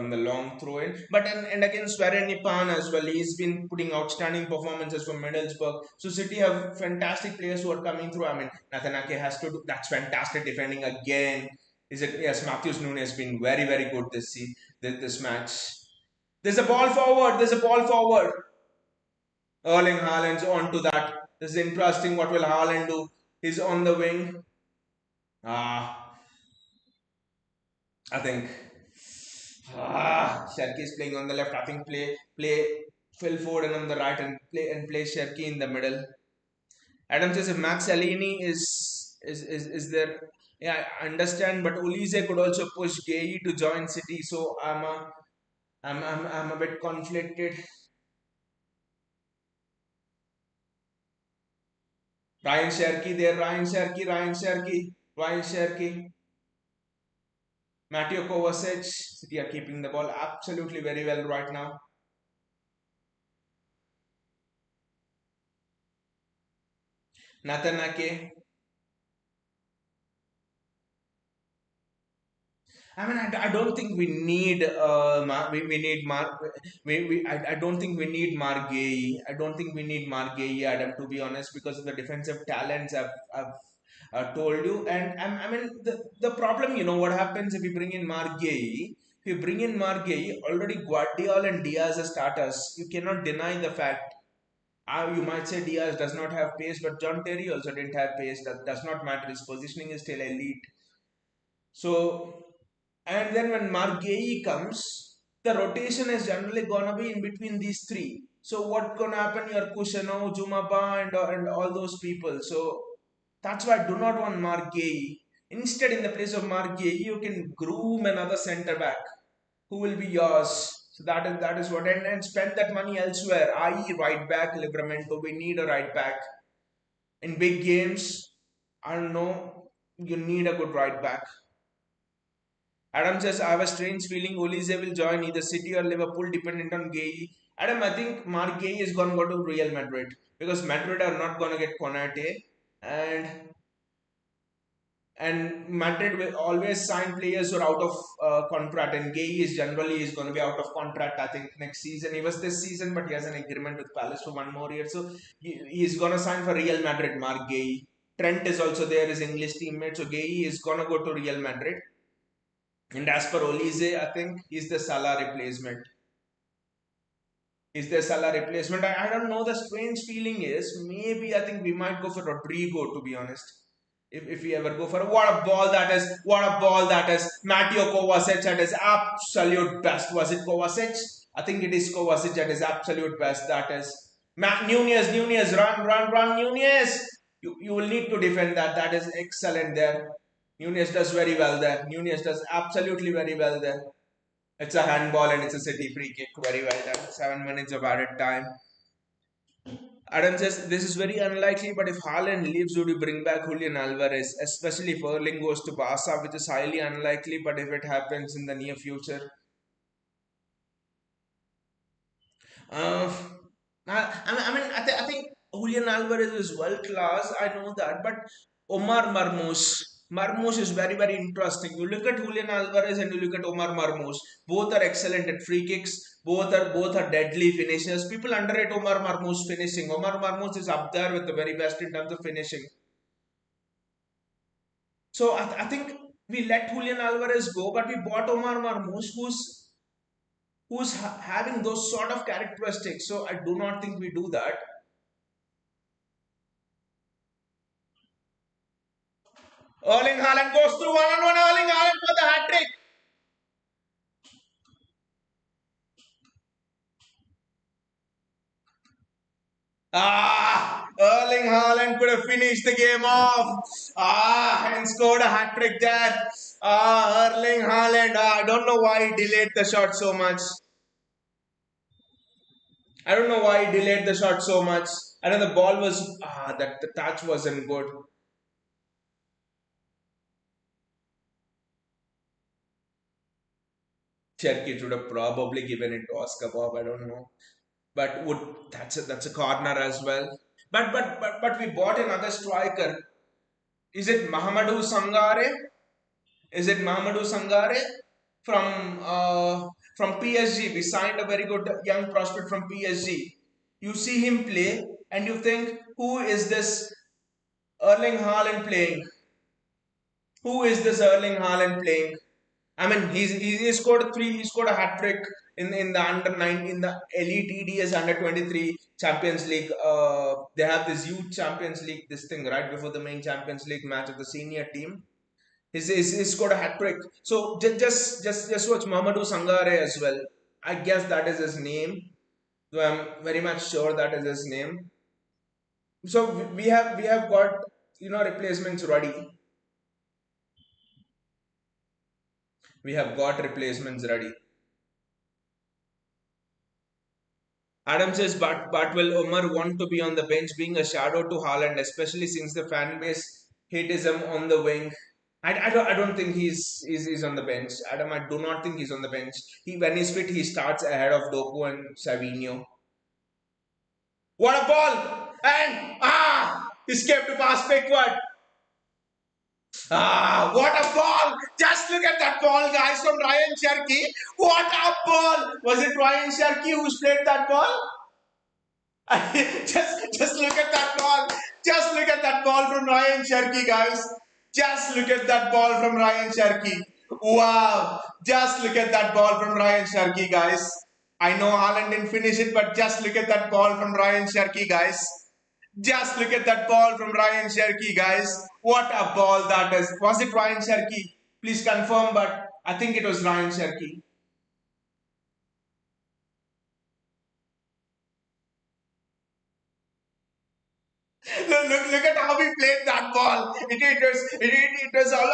the long throw in. But and again, Sverre Nipan as well. He's been putting outstanding performances for Middlesbrough. So City have fantastic players who are coming through. I mean, Nathanake has to do that's fantastic defending again. Is it yes? Matthews Nunes has been very good this match. There's a ball forward. There's a ball forward. Erling Haaland's on to that. This is interesting. What will Haaland do? He's on the wing. Ah, I think Sharky is playing on the left. I think play Phil Foden on the right and play Sharky in the middle. Adam says if Max Alini is there. Yeah, I understand, but Ulise could also push Gay to join City. So I'm a bit conflicted. Ryan Sharky there. Ryan Sharky. Mateo Kovacic. City are keeping the ball absolutely very well right now. Nathan Ake. I mean, I don't think we need we need Mark I don't think we need Margay. I don't think we need Margay, Adam, to be honest, because of the defensive talents I've told you. And I mean, the problem, what happens if you bring in Margay? If you bring in Margay, already Guardiola and Diaz as starters, you cannot deny the fact. You might say Diaz does not have pace, but John Terry also didn't have pace. That does not matter. His positioning is still elite. So, and then when Margay comes, the rotation is generally gonna be in between these three. So what gonna happen? Your Kushano, Jumaba, and all those people. So that's why I do not want Margay. Instead, in the place of Margay, you can groom another centre back who will be yours. So that is what, and spend that money elsewhere. I.e., right back, Livramento. We need a right back in big games. I don't know. You need a good right back. Adam says, I have a strange feeling Olise will join either City or Liverpool dependent on Gay. Adam, I think Mark Gay is going to go to Real Madrid because Madrid are not going to get Konate, and Madrid will always sign players who are out of contract, and Gay is generally is going to be out of contract. I think next season. He was this season, but he has an agreement with Palace for one more year, so he's going to sign for Real Madrid. Mark Gay. Trent is also there, his English teammate, so Gay is going to go to Real Madrid. And as per Olise, I think he's the Salah replacement. Is there Salah replacement? I don't know. The strange feeling is maybe I think we might go for Rodrigo, to be honest. If we ever go for what a ball that is, what a ball that is. Mateo Kovacic at his absolute best. Was it Kovacic? I think it is Kovacic at his absolute best. That is. Nunez, run, Nunez. You will need to defend that. That is excellent there. Nunez does very well there. Nunez does absolutely very well there. It's a handball and it's a City free kick. Very well done. 7 minutes of added time. Adam says this is very unlikely, but if Haaland leaves, would you bring back Julian Alvarez, especially if Erling goes to Barca, which is highly unlikely, but if it happens in the near future? Uh, I think Julian Alvarez is world class. I know that, but Omar Marmoush is very very interesting. You look at Julian Alvarez and you look at Omar Marmoush. Both are excellent at free kicks. Both are deadly finishers. People underrate Omar Marmoush finishing. Omar Marmoush is up there with the very best in terms of finishing. So I think we let Julian Alvarez go, but we bought Omar Marmoush, who's having those sort of characteristics. So I do not think we do that. Erling Haaland goes through one on one. Erling Haaland for the hat trick. Erling Haaland could have finished the game off. And scored a hat trick there. Erling Haaland. I don't know why he delayed the shot so much. I don't know why he delayed the shot so much. I know the ball was that the touch wasn't good. Cherkis would have probably given it to Oscar Bob. I don't know, but would that's a corner as well. But we bought another striker. Is it Mahamadou Sangare? Is it Mahamadou Sangare from PSG? We signed a very good young prospect from PSG. You see him play, and you think, who is this Erling Haaland playing? Who is this Erling Haaland playing? I mean, he scored three. He scored a hat trick in the under nine in the elite EDS under 23 Champions League. They have this youth Champions League this thing right before the main Champions League match of the senior team. He scored a hat trick. So just watch Mamadou Sangare as well. I guess that is his name. So I'm very much sure that is his name. So we have got replacements ready. We have got replacements ready. Adam says, but will Omar want to be on the bench, being a shadow to Haaland, especially since the fan base hates him on the wing? I don't think he's on the bench. Adam, I do not think he's on the bench. When he's fit, he starts ahead of Doku and Savinho. What a ball! And escape to pass Pickford. What a ball! Just look at that ball, guys, from Ryan Cherky. What a ball! Was it Ryan Cherky who's played that ball? just look at that ball. Just look at that ball from Ryan Cherky, guys. Just look at that ball from Ryan Cherky. Wow. Just look at that ball from Ryan Cherky, guys. I know Haaland didn't finish it, but just look at that ball from Ryan Cherky, guys. Just look at that ball from Ryan Cherky, guys. What a ball that is. Was it Ryan Cherky? Please confirm, but I think it was Ryan Cherky. Look at how he played that ball. It was all.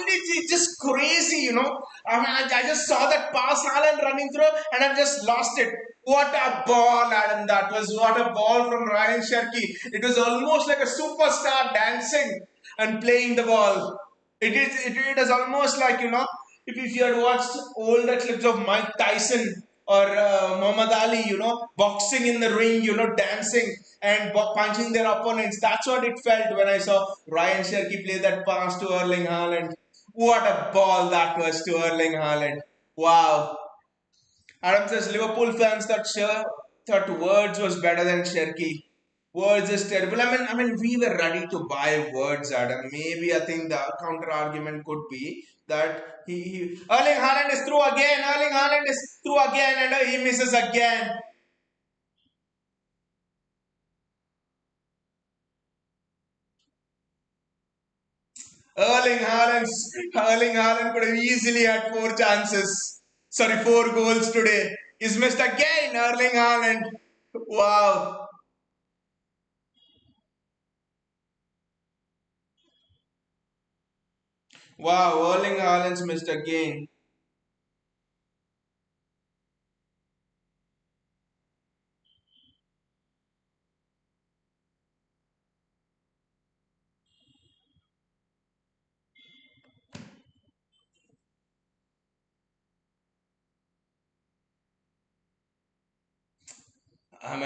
It's just crazy, you know. I just saw that pass, Haaland running through, and I just lost it. What a ball, Adam! That was what a ball from Ryan Sherky. It was almost like a superstar dancing and playing the ball. It is almost like, you know, if you had watched older clips of Mike Tyson or Muhammad Ali, you know, boxing in the ring, you know, dancing and punching their opponents. That's what it felt when I saw Ryan Sherky play that pass to Erling Haaland. What a ball that was to Erling Haaland. Wow. Adam says Liverpool fans thought Words was better than Sherky. Words is terrible. We were ready to buy Words, Adam. Maybe I think the counter argument could be that he Erling Haaland is through again. Erling Haaland is through again, and he misses again. Erling Haaland could have easily had four chances. Sorry, four goals today. He's missed again, Erling Haaland. Wow. Wow, Erling Haaland's missed again. I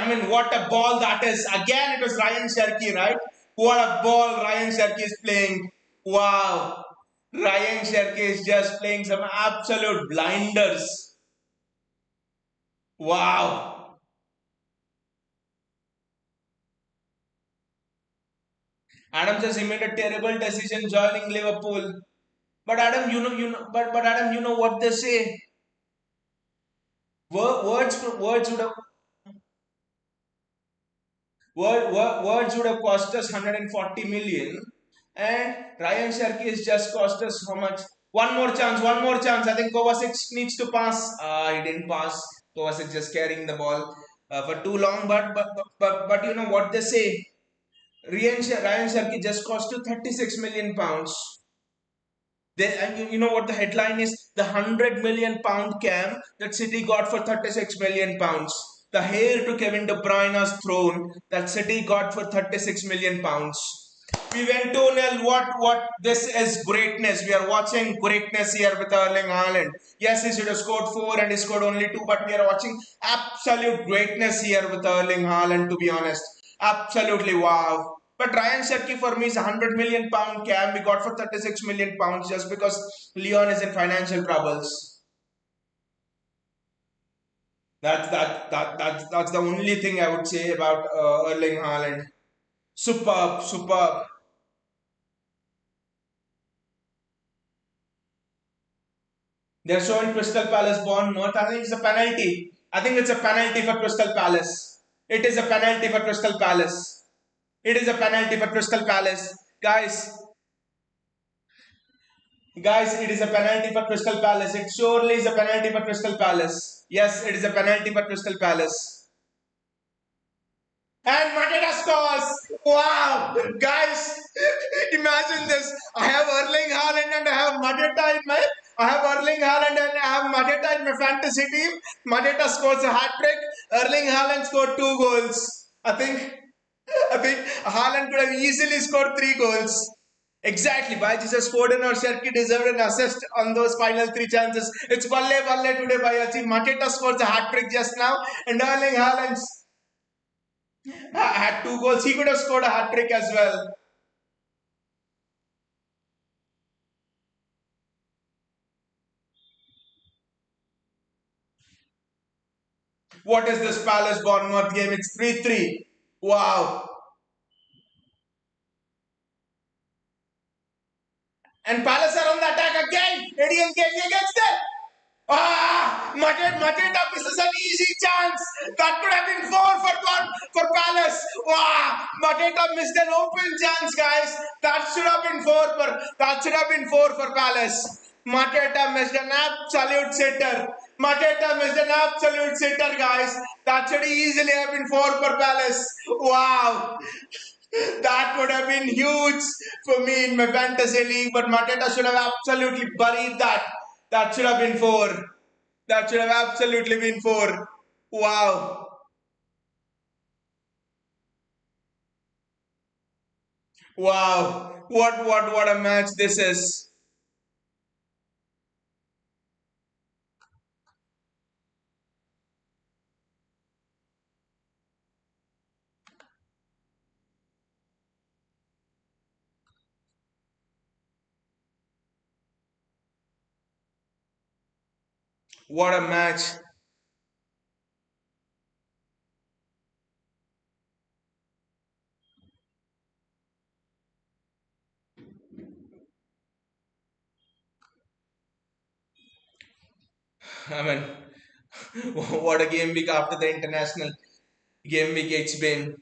mean, what a ball that is. Again, it was Ryan Sherky, right? What a ball Ryan Sherky is playing. Wow. Ryan Sherky is just playing some absolute blinders. Wow. Adam says he made a terrible decision joining Liverpool. But Adam, but Adam, you know what they say. Words would have words would have cost us 140 million, and Ryan Sharkey has just cost us how much? One more chance. I think Kovacic needs to pass. He didn't pass. Kovacic just carrying the ball for too long. But you know what they say. Ryan Sharkey just cost you 36 million pounds. And you know what the headline is? The £100 million cam that City got for 36 million pounds. The heir to Kevin De Bruyne's throne that City got for 36 million pounds. We went 2-0. What? This is greatness. We are watching greatness here with Erling Haaland. Yes, he should have scored four and he scored only two, but we are watching absolute greatness here with Erling Haaland, to be honest. Absolutely wow. But Ryan Shetty for me is a £100 million cam we got for 36 million pounds just because Leon is in financial troubles. That's the only thing I would say about Erling Haaland. Superb, superb. They're showing Crystal Palace Bournemouth. I think it's a penalty. I think it's a penalty for Crystal Palace. It is a penalty for Crystal Palace. It is a penalty for Crystal Palace. Guys, it is a penalty for Crystal Palace. It surely is a penalty for Crystal Palace. Yes, it is a penalty for Crystal Palace. And Mateta scores! Wow! Guys, imagine this. I have Erling Haaland and I have Mateta in my I have Erling Haaland and I have Mateta in my fantasy team. Mateta scores a hat trick. Erling Haaland scored two goals. I think Haaland could have easily scored three goals. Exactly. By Jesus Foden or Sherky deserved an assist on those final three chances. It's balle today by Achi. Mateta scores a hat trick just now, and Erling Haaland had two goals. He could have scored a hat trick as well. What is this Palace Bournemouth game? It's 3-3. Wow. And Palace are on the attack again. Eddie Nketiah against them. Mateta misses an easy chance. That could have been four for Palace. Wow, Mateta missed an open chance, guys. That should have been four for Palace. Mateta missed an absolute sitter. Mateta is an absolute sitter, guys. That should easily have been four for Palace. Wow. That would have been huge for me in my fantasy league, but Mateta should have absolutely buried that. That should have been four. That should have absolutely been four. Wow. Wow. What a match this is. What a match. I mean, what a game week after the international game week it's been.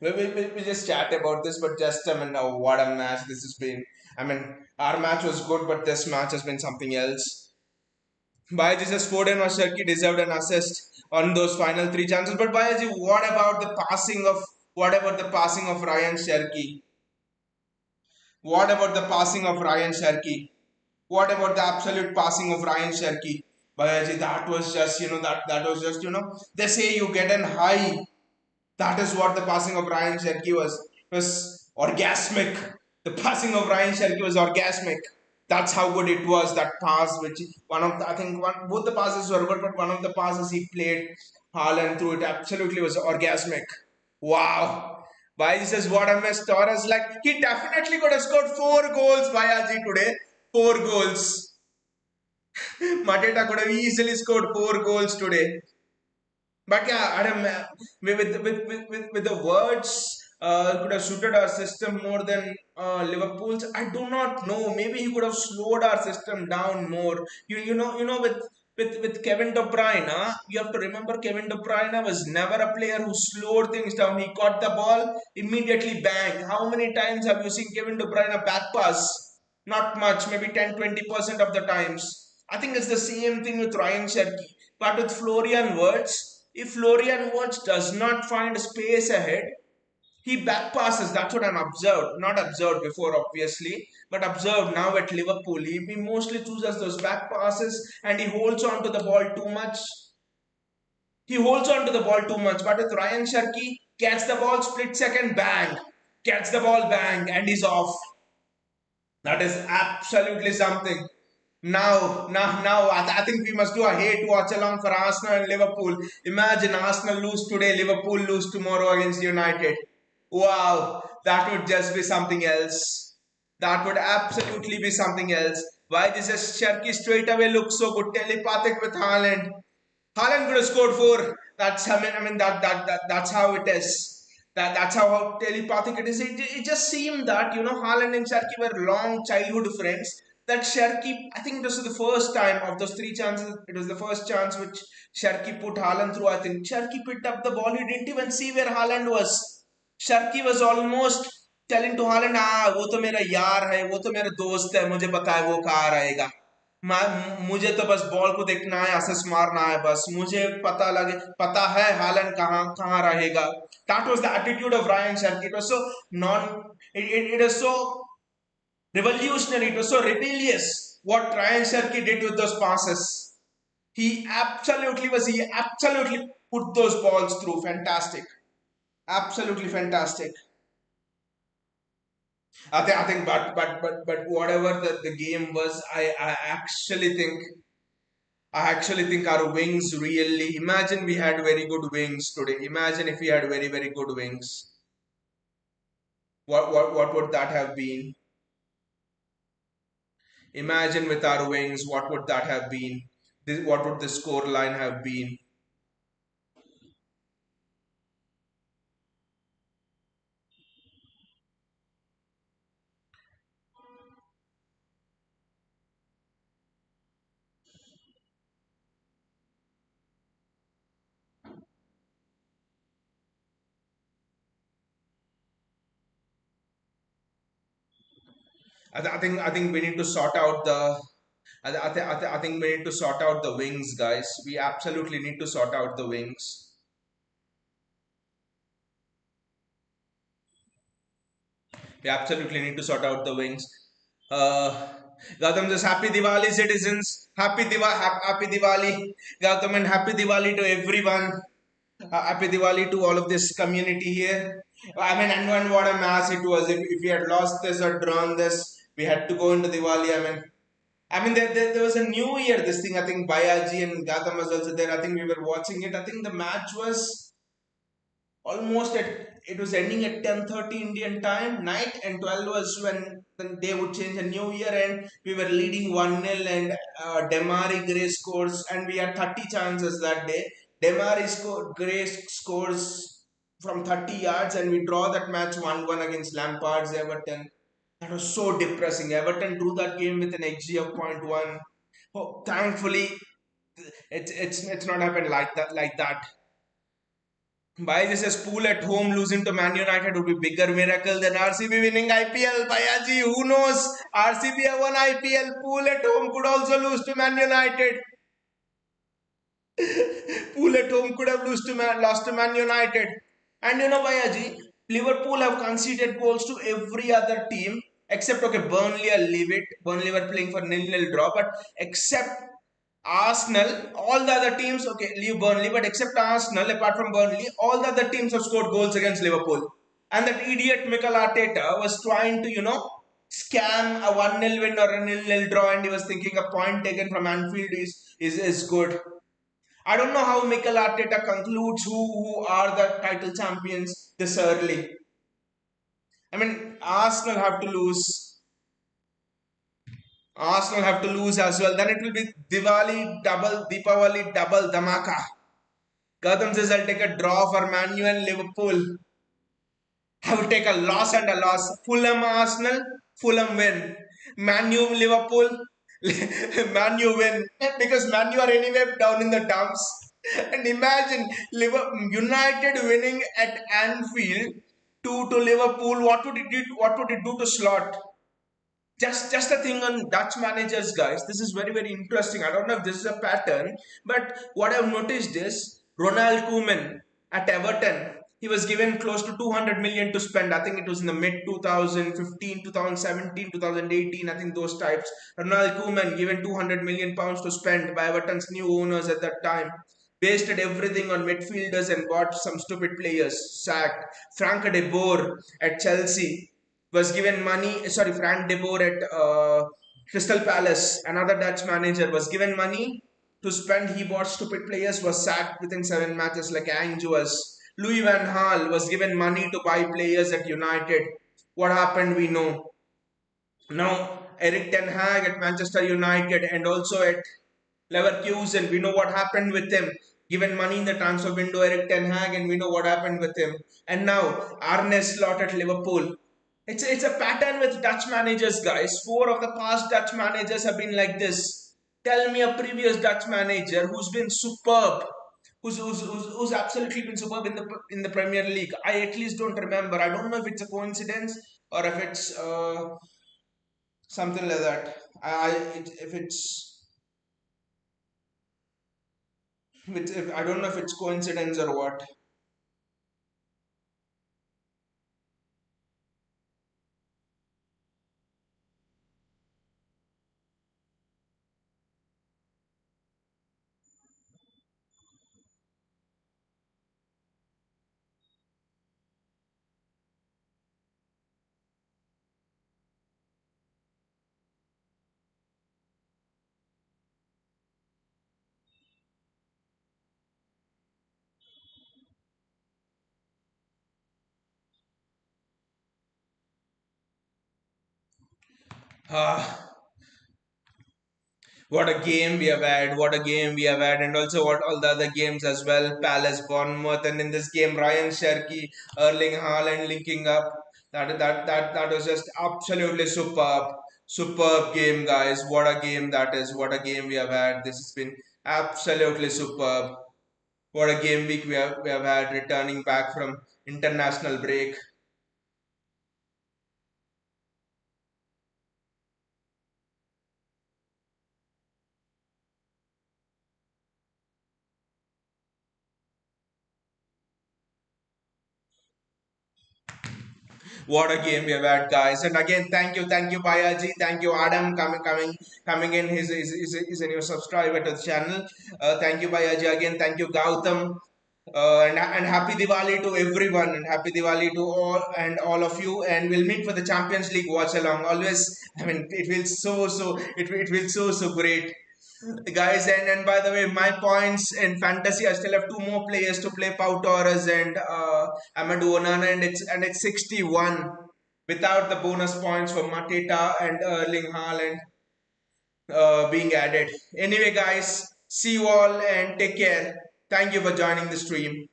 We just chat about this, but just I mean, what a match this has been. I mean, our match was good, but this match has been something else. By Jesus, Foden or Sharky deserved an assist on those final three chances. But Bayaji, what about the passing of Ryan Sharky? What about the passing of Ryan Sharky? What about the absolute passing of Ryan Sharky? Bayaji, that was just that was just they say you get an high. That is what the passing of Ryan Sherky was. It was orgasmic. The passing of Ryan Sherky was orgasmic. That's how good it was. That pass, which I think both the passes were good, but one of the passes he played Haaland through it absolutely was orgasmic. Wow. Bhai says what a mess. Torres like he definitely could have scored four goals Bayaji today. Four goals. Mateta could have easily scored four goals today. But yeah, Adam, with the words, could have suited our system more than Liverpool's. I do not know. Maybe he could have slowed our system down more. With Kevin De Bruyne, you have to remember Kevin De Bruyne was never a player who slowed things down. He caught the ball, immediately bang. How many times have you seen Kevin De Bruyne back pass? Not much, maybe 10-20% of the times. I think it's the same thing with Ryan Cherky. But with Florian Wirtz, if Florian Wirtz does not find space ahead, he back passes. That's what I'm observed. Not observed before, obviously, but observed now at Liverpool. He mostly chooses those back passes and he holds on to the ball too much. He holds on to the ball too much. But with Ryan Sharkey, catch the ball, split second, bang. Catch the ball, bang, and he's off. That is absolutely something. Now, I think we must do a hate watch along for Arsenal and Liverpool. Imagine Arsenal lose today, Liverpool lose tomorrow against United. Wow, that would just be something else. That would absolutely be something else. Why this is Cherky straight away looks so good, telepathic with Haaland. Haaland could have scored four. That's how it is. That's how telepathic it is. It just seemed that Haaland and Sharky were long childhood friends. That Sharky, I think it was the first time of those three chances. It was the first chance which Sharky put Haaland through. I think Sharky picked up the ball. He didn't even see where Haaland was. Sharky was almost telling to Haaland, वो तो मेरा यार है, वो तो मेरा दोस्त है, मुझे पता है वो कहाँ रहेगा. मुझे तो बस बॉल को देखना है असिस्ट मारना है बस मुझे पता है हालन कहाँ कहाँ रहेगा that was the attitude of Ryan Sharkey. It was so non it is so revolutionary, it was so rebellious what Ryan Sharkey did with those passes. He absolutely put those balls through. Fantastic, absolutely fantastic. I think but whatever the game was, I actually think our wings really. Imagine we had very good wings today. Imagine if we had very very good wings. What would that have been? Imagine with our wings, what would that have been? What would the score line have been? I think we need to sort out the. I think we need to sort out the wings, guys. We absolutely need to sort out the wings. We absolutely need to sort out the wings. Uh, Gautam says, Happy Diwali, citizens. Happy Diwali, Gautam, and Happy Diwali to everyone. Happy Diwali to all of this community here. I mean, and what a mass it was. If we had lost this or drawn this, we had to go into Diwali. There was a new year. This thing, I think Bayaji and Gautam was also there. I think we were watching it. I think the match was almost at it was ending at 10:30 Indian time night, and 12 was when they would change a new year, and we were leading 1-0, and Demari Gray scores, and we had 30 chances that day. Gray scores from 30 yards, and we draw that match 1-1 against Lampard's Everton. That was so depressing. Everton drew that game with an XG of 0.1. Oh, thankfully, it's not happened like that. Bhaiji says Pool at home losing to Man United would be bigger miracle than RCB winning IPL. Bhayaji, who knows? RCB have won IPL. Pool at home could also lose to Man United. Pool at home could have lost to Man United. And you know, Bhayaji, Liverpool have conceded goals to every other team except, okay, Burnley, I'll leave it. Burnley were playing for nil-nil draw, but except Arsenal, all the other teams, okay, leave Burnley, but except Arsenal, apart from Burnley, all the other teams have scored goals against Liverpool. And that idiot Mikel Arteta was trying to, scam a 1-0 win or a nil-nil draw, and he was thinking a point taken from Anfield is good. I don't know how Mikel Arteta concludes who are the title champions this early. I mean, Arsenal have to lose as well. Then it will be Deepavali double dhamaka. Gautam says I'll take a draw for Man U and Liverpool. I would take a loss and a loss. Fulham Arsenal, Fulham win. Man U Liverpool, Man U win. Because Man U are anyway down in the dumps. And imagine United winning at Anfield to Liverpool. What would it do to Slot? Just a thing on Dutch managers, guys. This is very, very interesting. I don't know if this is a pattern, but what I've noticed is Ronald Koeman at Everton. He was given close to 200 million to spend. I think it was in the mid 2015, 2017, 2018. I think those types. Ronald Koeman given 200 million pounds to spend by Everton's new owners at that time. Wasted everything on midfielders and bought some stupid players. Sacked. Frank de Boer at Chelsea was given money. Sorry, Frank de Boer at Crystal Palace, another Dutch manager, was given money to spend. He bought stupid players, was sacked within 7 matches like Ange was. Louis Van Gaal was given money to buy players at United. What happened, we know. Now, Eric Ten Hag at Manchester United and also at Leverkusen, we know what happened with him. Given money in the transfer window, Eric Ten Hag, and we know what happened with him. And now, Arne Slot at Liverpool. It's a pattern with Dutch managers, guys. Four of the past Dutch managers have been like this. Tell me a previous Dutch manager who's been superb, who's absolutely been superb in the Premier League. I at least don't remember. I don't know if it's a coincidence or if it's something like that. If if, I don't know if it's coincidence or what. Ah, what a game we have had! What a game we have had! And also what all the other games as well. Palace, Bournemouth, and in this game, Ryan Sherky, Erling Haaland linking up. That was just absolutely superb, superb game, guys. What a game that is! What a game we have had! This has been absolutely superb. What a game week we have had returning back from international break. What a game we have had, guys! And again, thank you, Bayaji, thank you, Adam, coming in. He's a new subscriber to the channel. Thank you, Bayaji, again. Thank you, Gautam. And happy Diwali to everyone, and happy Diwali to all of you. And we'll meet for the Champions League watch along. Always, I mean, it feels it feels so great, guys. And by the way, my points in fantasy, I still have two more players to play, Pau Torres and Amadou Onana, and it's 61 without the bonus points for Mateta and Erling Haaland being added. Anyway, guys, see you all and take care. Thank you for joining the stream.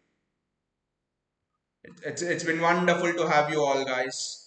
It's been wonderful to have you all, guys.